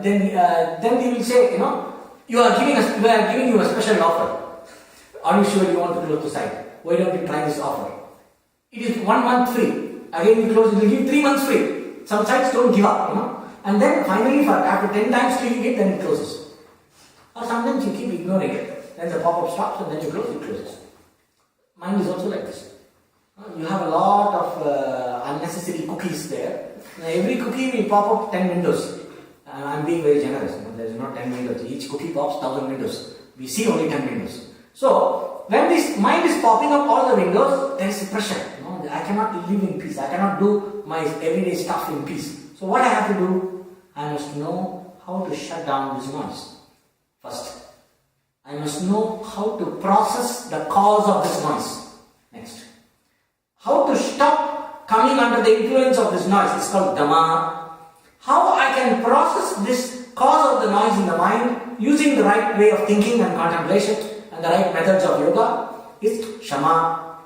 Speaker 1: Then they will say, we are giving you a special offer. Are you sure you want to close the site? Why don't you try this offer? It is 1 month free. Again you close, it will give 3 months free. Some sites don't give up, And then finally, after 10 times clicking it, then it closes. Or sometimes you keep ignoring it. Then the pop-up stops and then you close, it closes. Mine is also like this. You have a lot of unnecessary cookies there. Now, every cookie will pop up 10 windows. I'm being very generous. There is not 10 windows. Each cookie pops 1000 windows. We see only 10 windows. So, when this mind is popping up all the windows, there is pressure. I cannot live in peace. I cannot do my everyday stuff in peace. So, what I have to do? I must know how to shut down this noise. First, I must know how to process the cause of this noise. Next, how to stop coming under the influence of this noise. It's called Dhamma. How I can process this cause of the noise in the mind using the right way of thinking and contemplation and the right methods of yoga is Shama.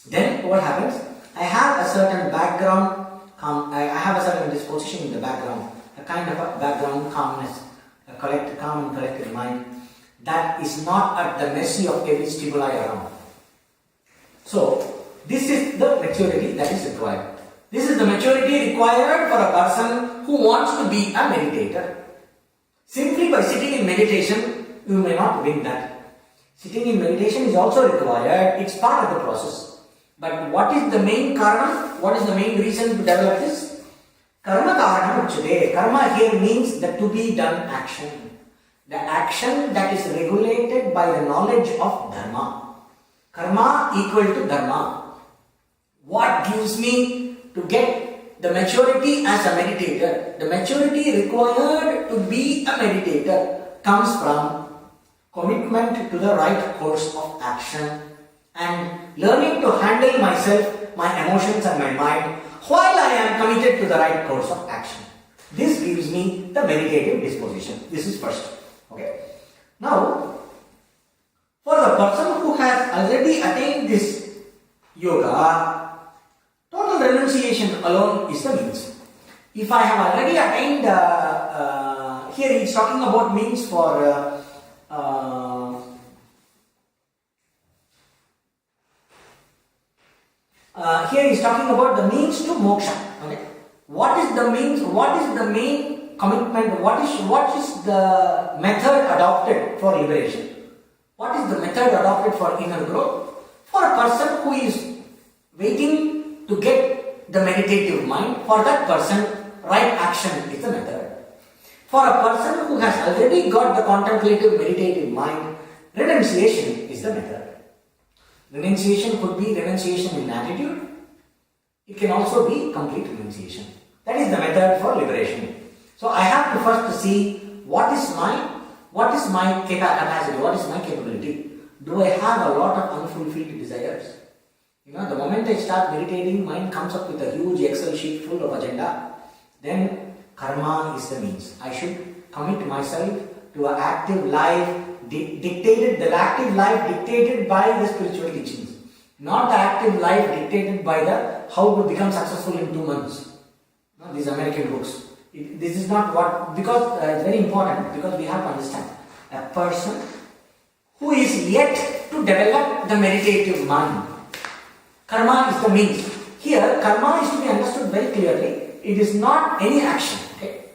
Speaker 1: Then what happens? I have a certain background, I have a certain disposition in the background, a kind of a background calmness, a calm and collected mind that is not at the mercy of every stimuli around. So, this is the maturity that is required. This is the maturity required for a person who wants to be a meditator. Simply by sitting in meditation, you may not win that. Sitting in meditation is also required, it's part of the process. But what is the main karma? What is the main reason to develop this? Karma karana uchyate. Karma here means the to be done action. The action that is regulated by the knowledge of Dharma. Karma equal to Dharma. What gives me to get the maturity as a meditator? The maturity required to be a meditator comes from commitment to the right course of action and learning to handle myself, my emotions and my mind while I am committed to the right course of action. This gives me the meditative disposition. This is first. Okay. Now, for the person who has already attained this yoga, total renunciation alone is the means. If I have already attained, here he is talking about means for here he is talking about the means to moksha. Okay. What is the means? What is the main commitment? What is the method adopted for liberation? What is the method adopted for inner growth? For a person who is waiting to get the meditative mind, for that person, right action is the method. For a person who has already got the contemplative meditative mind, renunciation is the method. Renunciation could be renunciation in attitude. It can also be complete renunciation. That is the method for liberation. So I have to first see what is my capacity, what is my capability. Do I have a lot of unfulfilled desires? The moment I start meditating, mind comes up with a huge Excel sheet full of agenda. Then karma is the means. I should commit myself to an active life dictated by the spiritual teachings. Not the active life dictated by the how to become successful in 2 months. These American books. This is not what, because it's very important, because we have to understand. A person who is yet to develop the meditative mind. Karma is the means. Here, karma is to be understood very clearly. It is not any action. Okay?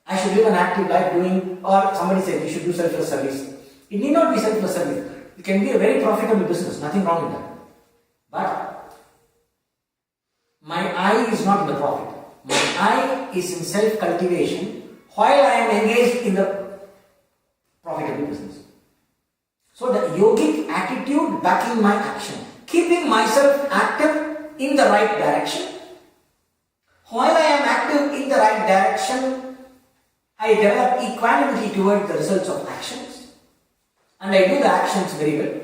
Speaker 1: I should live an active life doing, or somebody said you should do selfless service. It need not be selfless service. It can be a very profitable business. Nothing wrong with that. But my eye is not in the profit. My eye is in self-cultivation while I am engaged in the profitable business. So the yogic attitude backing my action, keeping myself active in the right direction. While I am active in the right direction, I develop equanimity towards the results of actions. And I do the actions very well.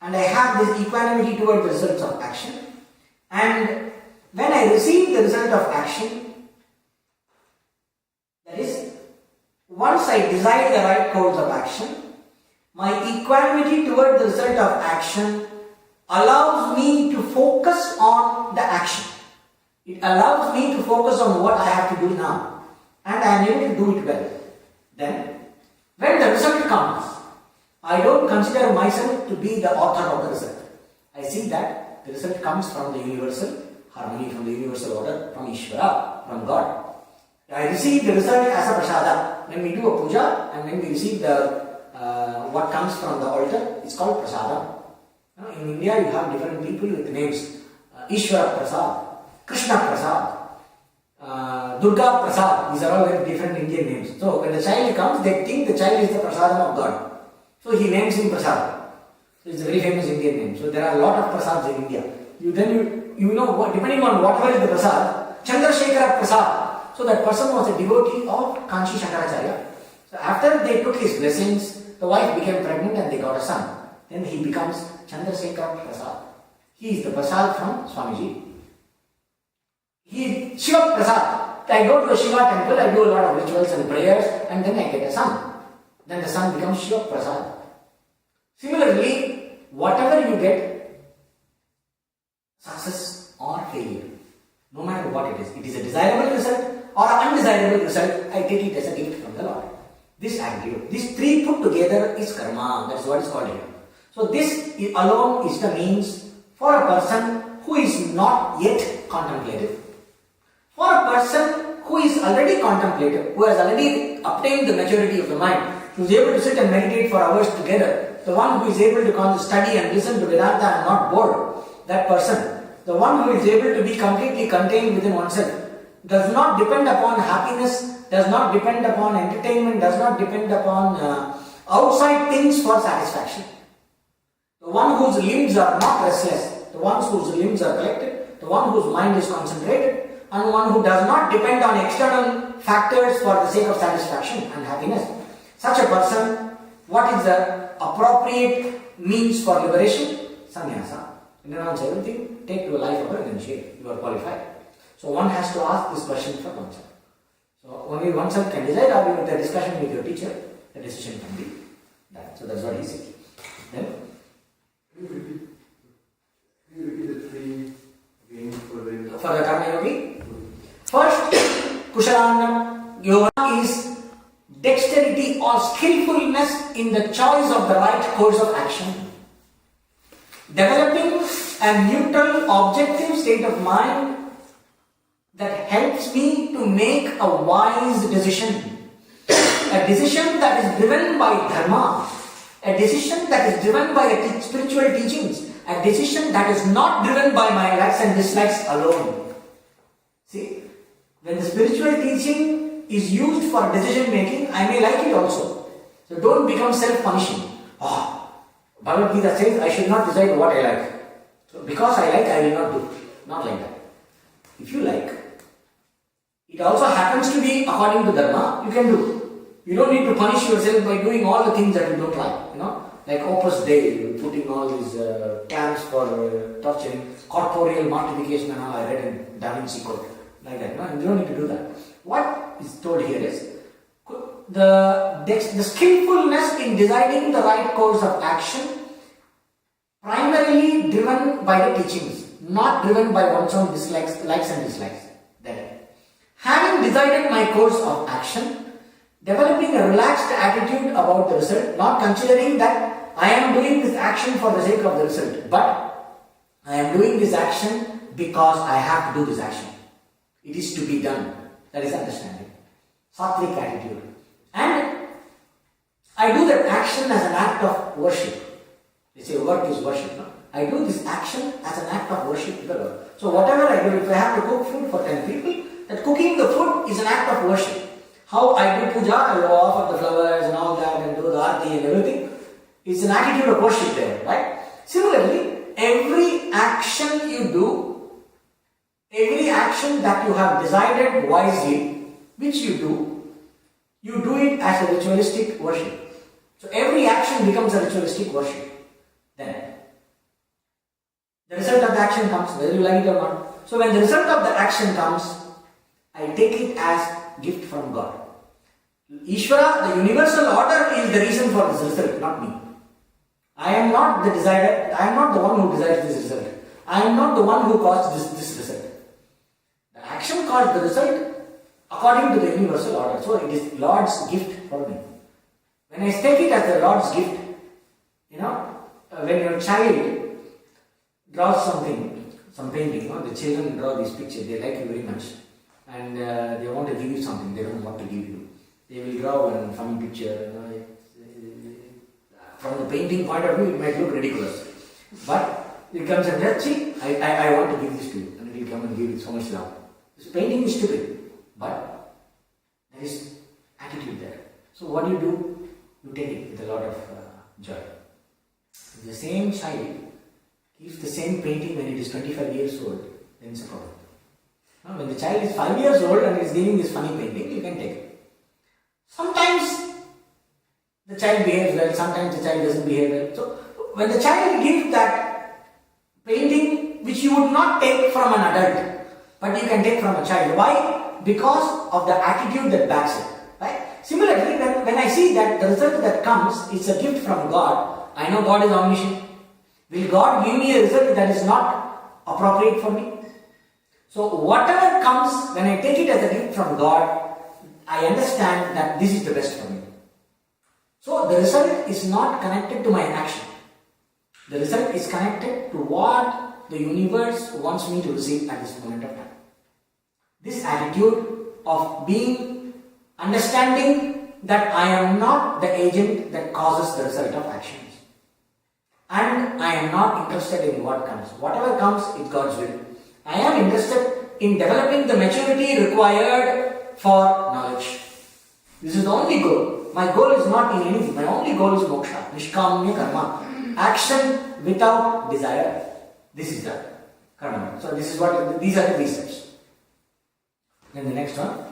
Speaker 1: And I have this equanimity towards the results of action. And when I receive the result of action, that is, once I decide the right course of action, my equanimity towards the result of action allows me to focus on the action. It allows me to focus on what I have to do now, and I am able to do it well. Then, when the result comes, I don't consider myself to be the author of the result. I see that the result comes from the universal harmony, from the universal order, from Ishvara, from God. I receive the result as a prasada. When we do a puja and when we receive the what comes from the altar, it's called prasada. In India, you have different people with names. Ishvara Prasad, Krishna Prasad, Durga Prasad. These are all very different Indian names. So when the child comes, they think the child is the prasadam of God. So he names him Prasad. So it's a very famous Indian name. So there are a lot of prasads in India. You know what, depending on whatever is the prasad, Chandrasekhara Prasad. So that person was a devotee of Kanchi Shankaracharya. So after they took his blessings, the wife became pregnant and they got a son. Then he becomes Chandrasekhara Prasad. He is the Prasad from Swamiji. He is Shiva Prasad. I go to a Shiva temple, I do a lot of rituals and prayers, and then I get a son. Then the son becomes Shiva Prasad. Similarly, whatever you get, success or failure, no matter what it is a desirable result or an undesirable result, I take it as a gift from the Lord. This attitude, these three put together is karma. That is what is called here. So this alone is the means for a person who is not yet contemplative. For a person who is already contemplative, who has already obtained the maturity of the mind, who is able to sit and meditate for hours together, the one who is able to study and listen to Vedanta and not bored, that person, the one who is able to be completely contained within oneself, does not depend upon happiness, does not depend upon entertainment, does not depend upon outside things for satisfaction. The one whose limbs are not restless, the one whose limbs are collected, the one whose mind is concentrated, and one who does not depend on external factors for the sake of satisfaction and happiness. Such a person, what is the appropriate means for liberation? Sannyasa. Renounce everything, take to a life of a renunciate. You are qualified. So one has to ask this question for oneself. So only oneself can decide, or with the discussion with your teacher, the decision can be done. So that's what he said. Then?
Speaker 2: Can you repeat the three again for
Speaker 1: the Karma Yogi? First, Kushalanam Yoga is dexterity or skillfulness in the choice of the right course of action. Developing a neutral, objective state of mind that helps me to make a wise decision. A decision that is driven by dharma. A decision that is driven by spiritual teachings. A decision that is not driven by my likes and dislikes alone. See, when the spiritual teaching is used for decision making, I may like it also. So don't become self-punishing. Bhagavad Gita says I should not decide what I like. So because I like, I will not do. Not like that. If you like, it also happens to be according to Dharma, you can do. You don't need to punish yourself by doing all the things that you don't like. Like Opus Dei, putting all these camps for torturing, corporeal mortification and all I read in Da Vinci Code. Like that. You don't need to do that. What is told here is the skillfulness in deciding the right course of action, primarily driven by the teachings, not driven by one's own likes and dislikes. Then, having decided my course of action, developing a relaxed attitude about the result, not considering that I am doing this action for the sake of the result, but I am doing this action because I have to do this action. It is to be done. That is understanding. Sattvic attitude. And I do that action as an act of worship. They say work is worship. No? I do this action as an act of worship to the Lord. So whatever I do, if I have to cook food for 10 people, that cooking the food is an act of worship. How I do puja, I offer the flowers and all that and do the arti and everything. It's an attitude of worship there, right? Similarly, every action you do, every action that you have decided wisely, which you do it as a ritualistic worship. So every action becomes a ritualistic worship. Then, the result of the action comes, whether you like it or not. So when the result of the action comes, I take it as gift from God. Ishvara, the universal order, is the reason for this result, not me. I am not the decider, I am not the one who decides this result. I am not the one who caused this result. The action caused the result according to the universal order. So it is Lord's gift for me. When I take it as the Lord's gift, when your child draws something, some painting, the children draw this picture, they like you very much. And they want to give you something, they don't know what to give you. They will draw one funny picture. From the painting point of view, it might look ridiculous. But it comes and says, see, I want to give this to you. And it will come and give it so much love. This painting is stupid, but there is attitude there. So what do? You take it with a lot of joy. If the same child gives the same painting when it is 25 years old, then it's a problem. Now, when the child is 5 years old and is giving this funny painting, you can take it. Sometimes the child behaves well, sometimes the child doesn't behave well. So, when the child gives that painting which you would not take from an adult, but you can take from a child. Why? Because of the attitude that backs it. Right? Similarly, when I see that the result that comes is a gift from God, I know God is omniscient. Will God give me a result that is not appropriate for me? So whatever comes, when I take it as a gift from God, I understand that this is the best for me. So the result is not connected to my action. The result is connected to what the universe wants me to receive at this moment of time. This attitude of understanding that I am not the agent that causes the result of actions. And I am not interested in what comes. Whatever comes, it's God's will. I am interested in developing the maturity required for knowledge. This is the only goal. My goal is not in anything. My only goal is moksha, nishkamya karma. Action without desire. This is the karma. So these are the 3 steps. Then the next one.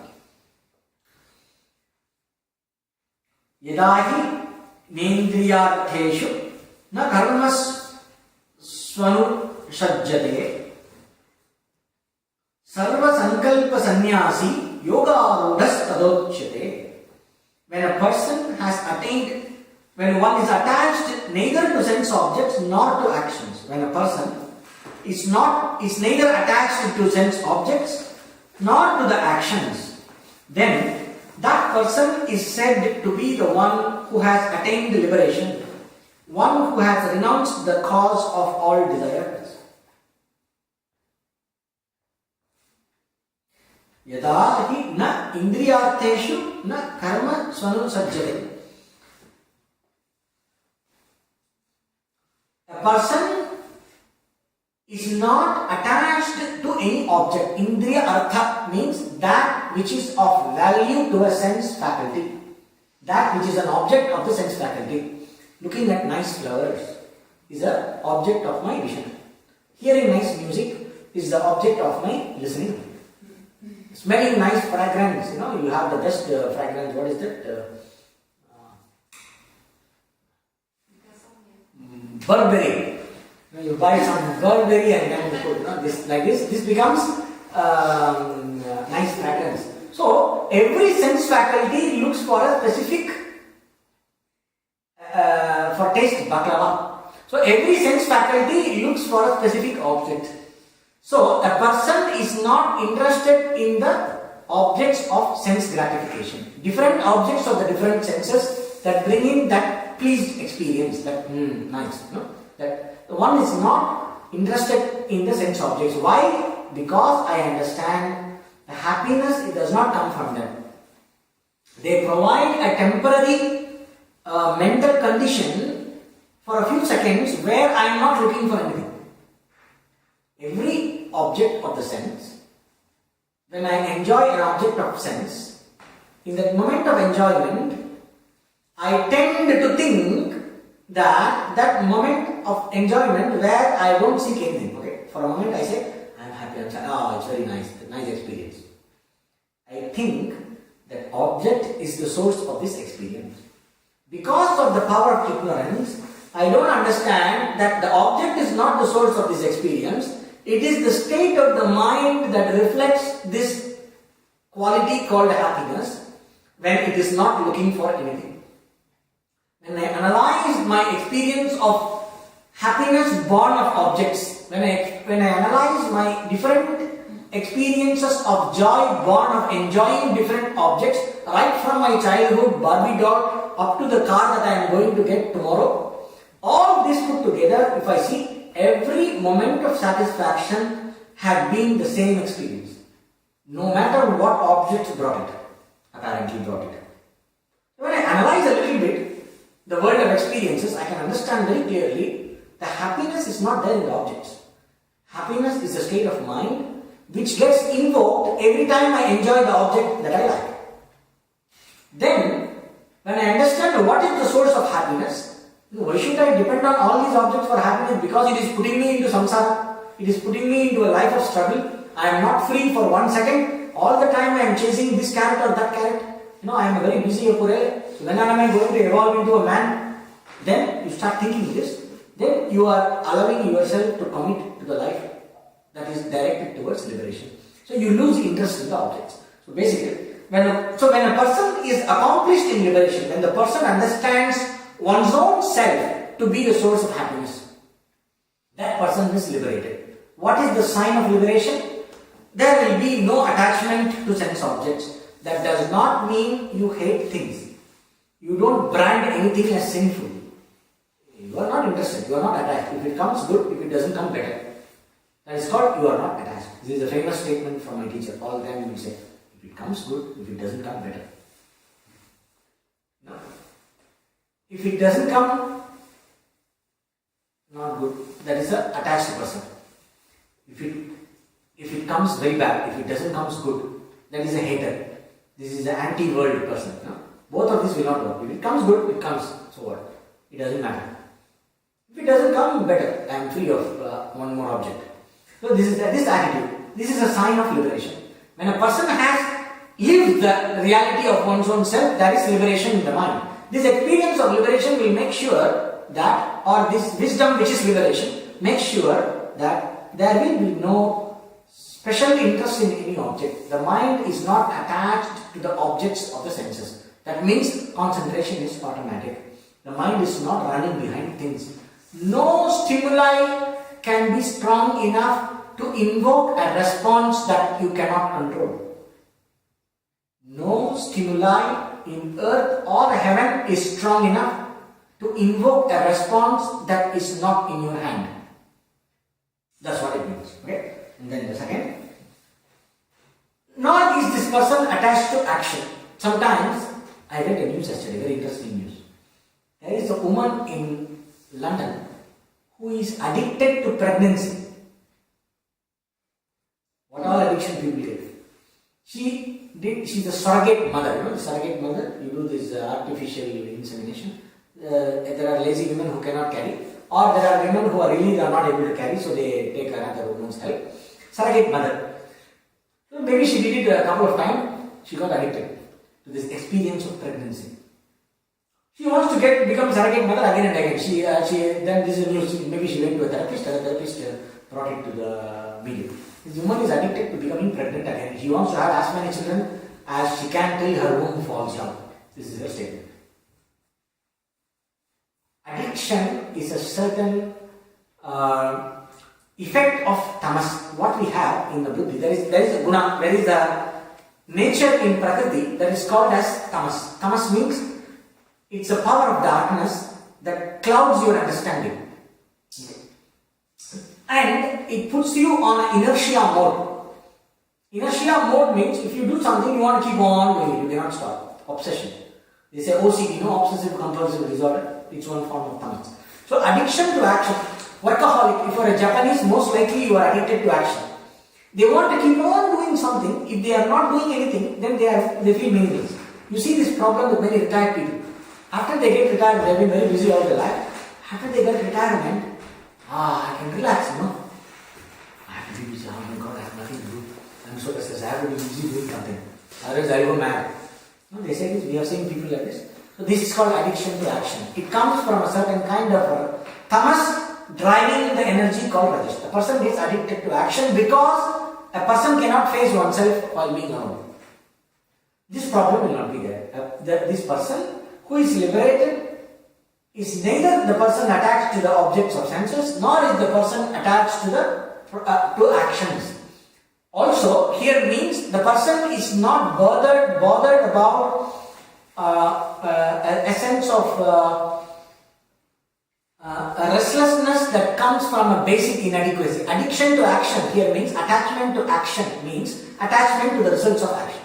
Speaker 1: Yadahi nendriyartheshu na karmas swanu shajjate sarva sankalpa sannyasi yoga arudhas tadochyate. When a person has attained, when one is attached neither to sense objects nor to actions, when a person is neither attached to sense objects nor to the actions, then that person is said to be the one who has attained liberation, one who has renounced the cause of all desires. Yada hi na indriyartheshu na karma swanu sajjate. A person is not attached to any object. Indriya artha means that which is of value to a sense faculty. That which is an object of the sense faculty. Looking at nice flowers is an object of my vision. Hearing nice music is the object of my listening. Smelling nice fragrance, you have the best fragrance. What is that? Burberry. You buy some Burberry and then you put this becomes nice fragrance. So every sense faculty looks for a specific for taste baklava. So every sense faculty looks for a specific object. So a person is not interested in the objects of sense gratification. Different objects of the different senses that bring in that pleased experience, that nice. That one is not interested in the sense objects. Why? Because I understand the happiness, it does not come from them. They provide a temporary mental condition for a few seconds where I am not looking for anything. Every object of the sense, when I enjoy an object of sense, in that moment of enjoyment, I tend to think that moment of enjoyment where I don't seek anything. Okay, for a moment I say, I am happy, it's very nice experience. I think that object is the source of this experience. Because of the power of ignorance, I don't understand that the object is not the source of this experience. It is the state of the mind that reflects this quality called happiness when it is not looking for anything. When I analyze my experience of happiness born of objects, when I analyze my different experiences of joy born of enjoying different objects, right from my childhood Barbie doll up to the car that I am going to get tomorrow, all this put together, if I see, every moment of satisfaction had been the same experience. No matter what objects apparently brought it. When I analyze a little bit the world of experiences, I can understand very clearly that happiness is not there in the objects. Happiness is a state of mind which gets invoked every time I enjoy the object that I like. Then, when I understand what is the source of happiness, why should I depend on all these objects for happiness? Because it is putting me into samsara, it is putting me into a life of struggle. I am not free for 1 second. All the time I am chasing this carrot or that carrot. I am a very busy Purele. So when am I going to evolve into a man? Then you start thinking this. Then you are allowing yourself to commit to the life that is directed towards liberation. So you lose interest in the objects. So basically, when a person is accomplished in liberation, when the person understands one's own self to be the source of happiness, that person is liberated. What is the sign of liberation? There will be no attachment to sense objects. That does not mean you hate things. You don't brand anything as sinful. You are not interested, you are not attached. If it comes, good. If it doesn't come, better. That is called you are not attached. This is a famous statement from my teacher. All the time he will say, if it comes, good. If it doesn't come, better. No. If it doesn't come, not good. That is an attached person. If it comes, very bad. If it doesn't come, good. That is a hater. This is an anti-world person. No? Both of these will not work. If it comes, good. It comes. So what? It doesn't matter. If it doesn't come, better. I am free of one more object. So this attitude. This is a sign of liberation. When a person has lived the reality of one's own self, that is liberation in the mind. This experience of liberation will make sure that, or this wisdom which is liberation, makes sure that there will be no special interest in any object. The mind is not attached to the objects of the senses. That means concentration is automatic. The mind is not running behind things. No stimuli can be strong enough to invoke a response that you cannot control. No stimuli in earth or heaven is strong enough to invoke a response that is not in your hand. That's what it means. Okay? And then the second. Nor is this person attached to action. Sometimes, I read a news yesterday, very interesting news. There is a woman in London who is addicted to pregnancy. What all addiction people get? She's a surrogate mother. The surrogate mother, you do this artificial insemination. There are lazy women who cannot carry, or there are women who are not able to carry, so they take another woman's help. Surrogate mother. So maybe she did it a couple of times. She got addicted to this experience of pregnancy. She wants to become surrogate mother again and again. Then this is news. Maybe she went to a therapist. The therapist brought it to the media. This woman is addicted to becoming pregnant again. She wants to have as many children as she can till her womb falls down. This is her statement. Addiction is a certain effect of tamas. What we have in the buddhi, there is a guna, there is a nature in prakriti that is called as tamas. Tamas means it's a power of darkness that clouds your understanding. Okay. And it puts you on an inertia mode. Inertia mode means if you do something, you want to keep on doing it, you cannot stop. Obsession. They say OCD, obsessive compulsive disorder. It's one form of tamas. So addiction to action. Workaholic, if you are a Japanese, most likely you are addicted to action. They want to keep on doing something. If they are not doing anything, then they feel meaningless. You see this problem with many retired people. After they get retired, they have been very busy all their life. After they get retirement, I can relax, I have to be busy. Oh my God, I have nothing to do. I'm so restless. I have to be busy doing something. Otherwise, I will go mad. They say this. We have seen people like this. So this is called addiction to action. It comes from a certain kind of tamas driving the energy called rajas. The person gets addicted to action because a person cannot face oneself while being alone. This problem will not be there. This person who is liberated is neither the person attached to the objects of senses, nor is the person attached to to actions. Also, here means the person is not bothered about a sense of a restlessness that comes from a basic inadequacy. Addiction to action here means attachment to action, means attachment to the results of action.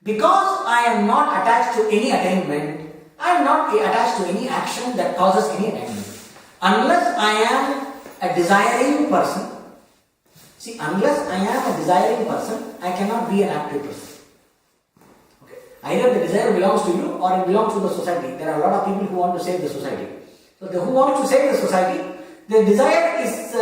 Speaker 1: Because I am not attached to any attainment, I am not attached to any action that causes any attainment. Unless I am a desiring person, see, unless I am a desiring person, I cannot be an active person. Okay. Either the desire belongs to you or it belongs to the society. There are a lot of people who want to save the society. So who want to save the society, their desire is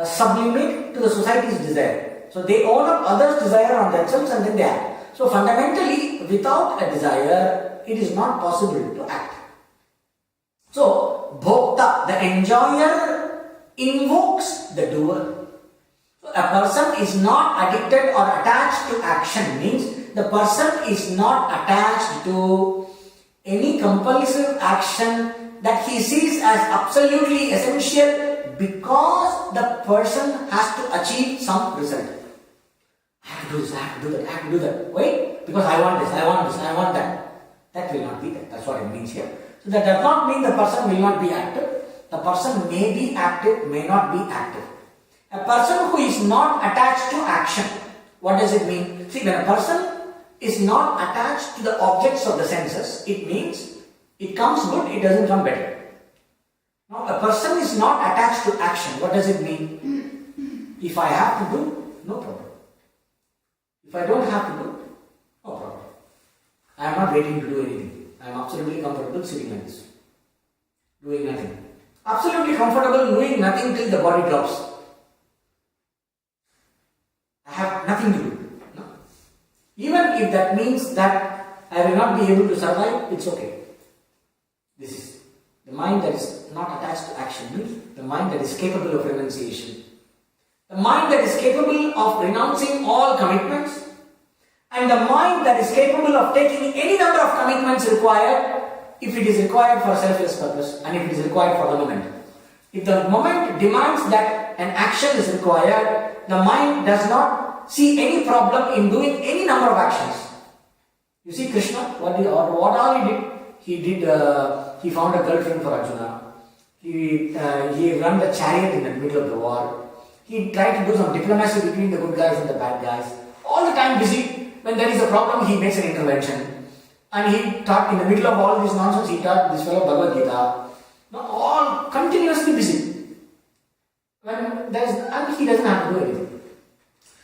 Speaker 1: sublimate to the society's desire. So they own up others' desire on themselves and then they act. So fundamentally, without a desire, it is not possible to act. So, bhokta, the enjoyer, invokes the doer. So a person is not addicted or attached to action, means the person is not attached to any compulsive action that he sees as absolutely essential because the person has to achieve some result. I have to do this, I have to do that, I have to do that. Why? Because I want this, I want this, I want that. That will not be that. That's what it means here. So that does not mean the person will not be active. The person may be active, may not be active. A person who is not attached to action, what does it mean? See, when a person is not attached to the objects of the senses, it means it comes good, it doesn't come better. Now, a person is not attached to action. What does it mean? If I have to do, no problem. If I don't have to do, no problem. I am not waiting to do anything. I am absolutely comfortable sitting like this, doing nothing. Absolutely comfortable doing nothing till the body drops. I have nothing to do. No? Even if that means that I will not be able to survive, it's okay. This is the mind that is not attached to action, means the mind that is capable of renunciation. The mind that is capable of renouncing all commitments, and the mind that is capable of taking any number of commitments required if it is required for selfless purpose and if it is required for the moment. If the moment demands that an action is required, the mind does not see any problem in doing any number of actions. You see Krishna, what all he did? He found a girlfriend for Arjuna. He ran the chariot in the middle of the war. He tried to do some diplomacy between the good guys and the bad guys. All the time busy. When there is a problem, he makes an intervention. And he taught, in the middle of all this nonsense, he taught this fellow Bhagavad Gita. Now, all continuously busy. And he doesn't have to do anything.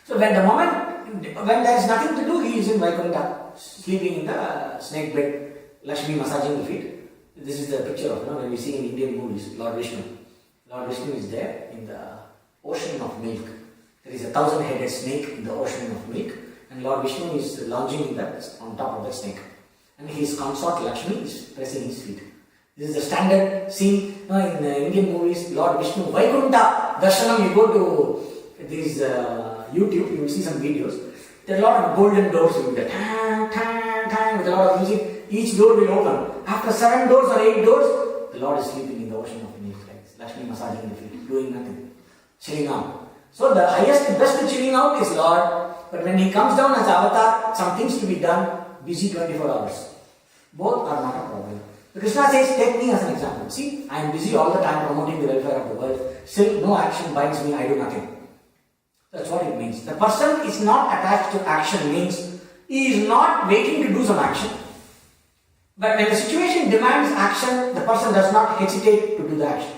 Speaker 1: So when there is nothing to do, he is in Vaikuntha, sleeping in the snake bed, Lakshmi massaging the feet. This is the picture of, when we see in Indian movies, Lord Vishnu. Lord Vishnu is there in the ocean of milk. There is a 1,000-headed snake in the ocean of milk, and Lord Vishnu is lounging on top of the snake. And his consort Lakshmi is pressing his feet. This is the standard scene in the Indian movies, Lord Vishnu, Vaikuntha Darshanam. You go to these YouTube, you will see some videos. There are a lot of golden doors with the tang, tang, tang, with a lot of music. Each door will open. After 7 doors or 8 doors, the Lord is sleeping in the ocean of milk. Lakshmi massaging the feet, doing nothing, chilling out. So the highest, best chilling out is Lord. But when he comes down as avatar, some things to be done, busy 24 hours. Both are not a problem. So Krishna says, take me as an example. See, I am busy all the time promoting the welfare of the world. Still, no action binds me, I do nothing. That's what it means. The person is not attached to action, means he is not waiting to do some action. But when the situation demands action, the person does not hesitate to do the action.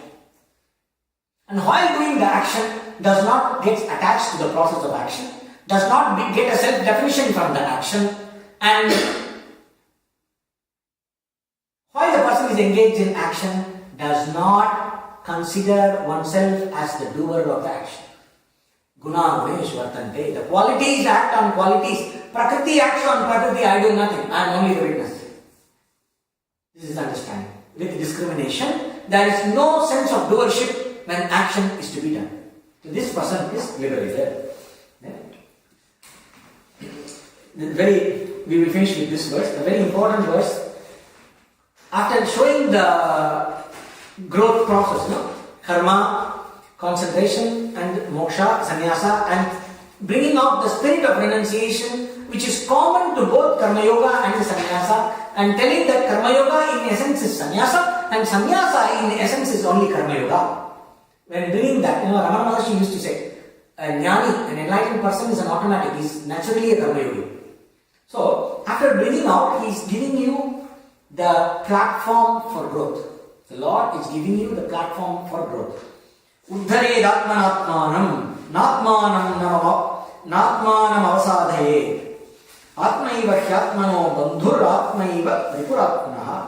Speaker 1: And while doing the action, does not get attached to the process of action, does not get a self-definition from the action, and while the person is engaged in action, does not consider oneself as the doer of the action. Guna YOGESHVAR. The qualities act on qualities. Prakriti acts on Prakriti. I do nothing. I am only the witness. This is understanding. With discrimination, there is no sense of doership when action is to be done. So this person is liberated. We will finish with this verse, a very important verse. After showing the growth process, karma, concentration and moksha, sannyasa, and bringing out the spirit of renunciation, which is common to both karma yoga and sannyasa, and telling that karma yoga in essence is sannyasa and sannyasa in essence is only karma yoga. When bringing that, Ramana Maharshi used to say, a jnani, an enlightened person is an automatic, he is naturally a karma yogi. So, after bringing out, he is giving you the platform for growth. The Lord is giving you the platform for growth. Uddhare atmanatmanam, natmanam avasadhaye, atmaiva hyatmano bandhur atmaiva tripuratmanaha.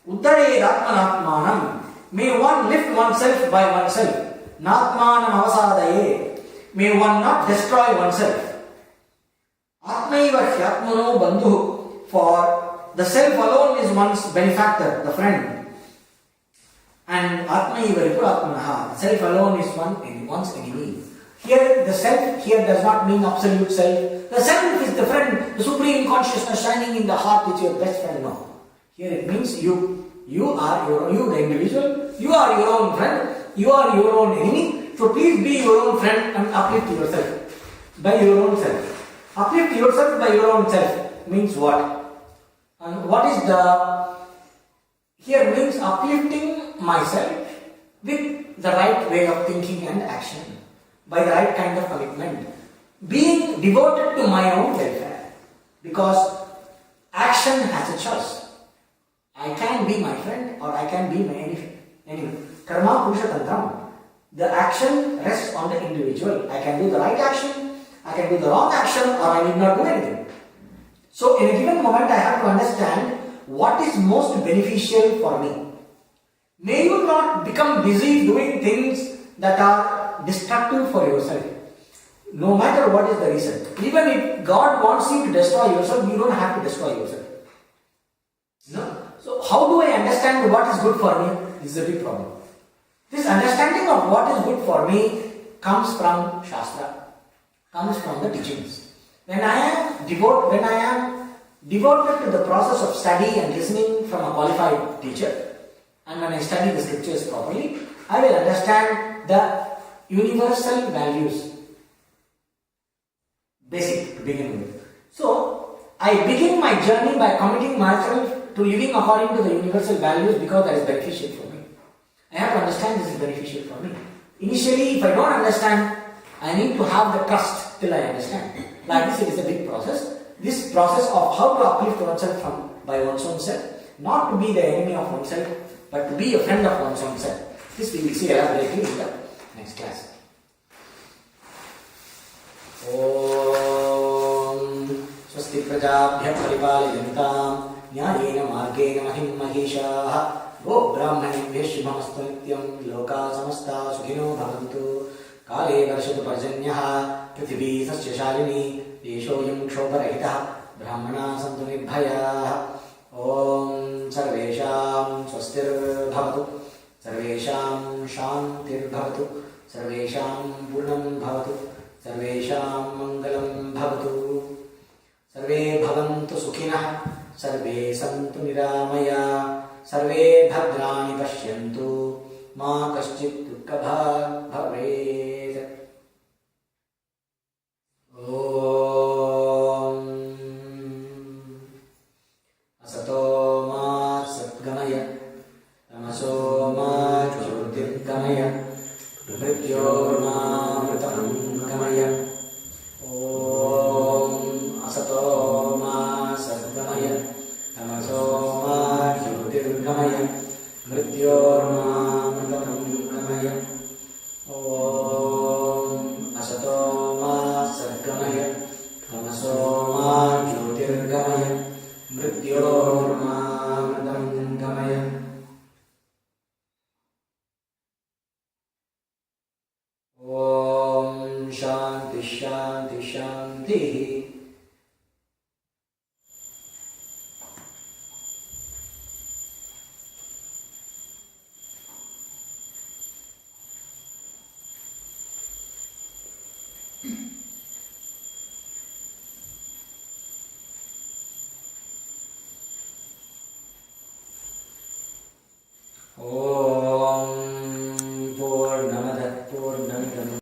Speaker 1: Uddhare atmanatmanam, may one lift oneself by oneself. Natmanam avasadaye, may one not destroy oneself. Atmaiva hyatmano bandhu, for the self alone is one's benefactor, the friend. And Atmaiva Ripuratmanaha, self alone is one's enemy. Here the self here does not mean absolute self. The self is the friend, the supreme consciousness shining in the heart which is your best friend. No. Here it means you are the individual, you are your own friend, you are your own enemy. So please be your own friend and uplift yourself by your own self. Uplift yourself by your own self means what? And what is the here means uplifting myself with the right way of thinking and action, by the right kind of commitment, being devoted to my own welfare, because action has a choice. I can be my friend or I can be my enemy. Karma Purusha Tantram. The action rests on the individual. I can do the right action, I can do the wrong action, or I need not do anything. So in a given moment I have to understand what is most beneficial for me. May you not become busy doing things that are destructive for yourself, no matter what is the reason. Even if God wants you to destroy yourself, you don't have to destroy yourself. No? So how do I understand what is good for me? This is a big problem. This understanding of what is good for me comes from Shastra, comes from the teachings. When I am devoted to the process of study and listening from a qualified teacher, and when I study the scriptures properly, I will understand the universal values, basic to begin with. So, I begin my journey by committing myself to living according to the universal values because that is beneficial for me. I have to understand this is beneficial for me. Initially, if I don't understand, I need to have the trust till I understand. Like this, it is a big process. This process of how to uplift oneself by one's own self, not to be the enemy of oneself, but to be a friend of one's own self. This we will see elaborately in the next class. Om Swasti Prajabhya Paripalayantam Nyayena Margena Mahim Mahishah Go Brahmanibhya Shubhamastu Nityam Loka Samasta Sukhino Bhavantu Kale Varshatu Parjanyaha Prithvi Sasya Shalini Yeshoyam Kshoparahitah Brahmana Santu Nirbhayah Om Sarvesham Swastir Bhavatu Sarvesham Shantir Bhavatu Sarvesham Purnam Bhavatu Sarvesham Mangalam Bhavatu Sarve Bhavantu Sukhinah Sarve Santu Niramaya Sarve Bhadrani Pashyantu Ma Kaschit Dukkha Bhavet Om Asato Ma Satgamaya Tamaso Ma Jyotirgamaya Mrityorma Mritam Gamaya Om Asato Ma Satgamaya Tamaso Ma Jyotirgamaya Mrityorma Mritam Gamaya Om Asato Ma Satgamaya Tamaso Ma Jyotirgamaya Mrityorma Mritam Gamaya Om Shanti Shanti Shanti.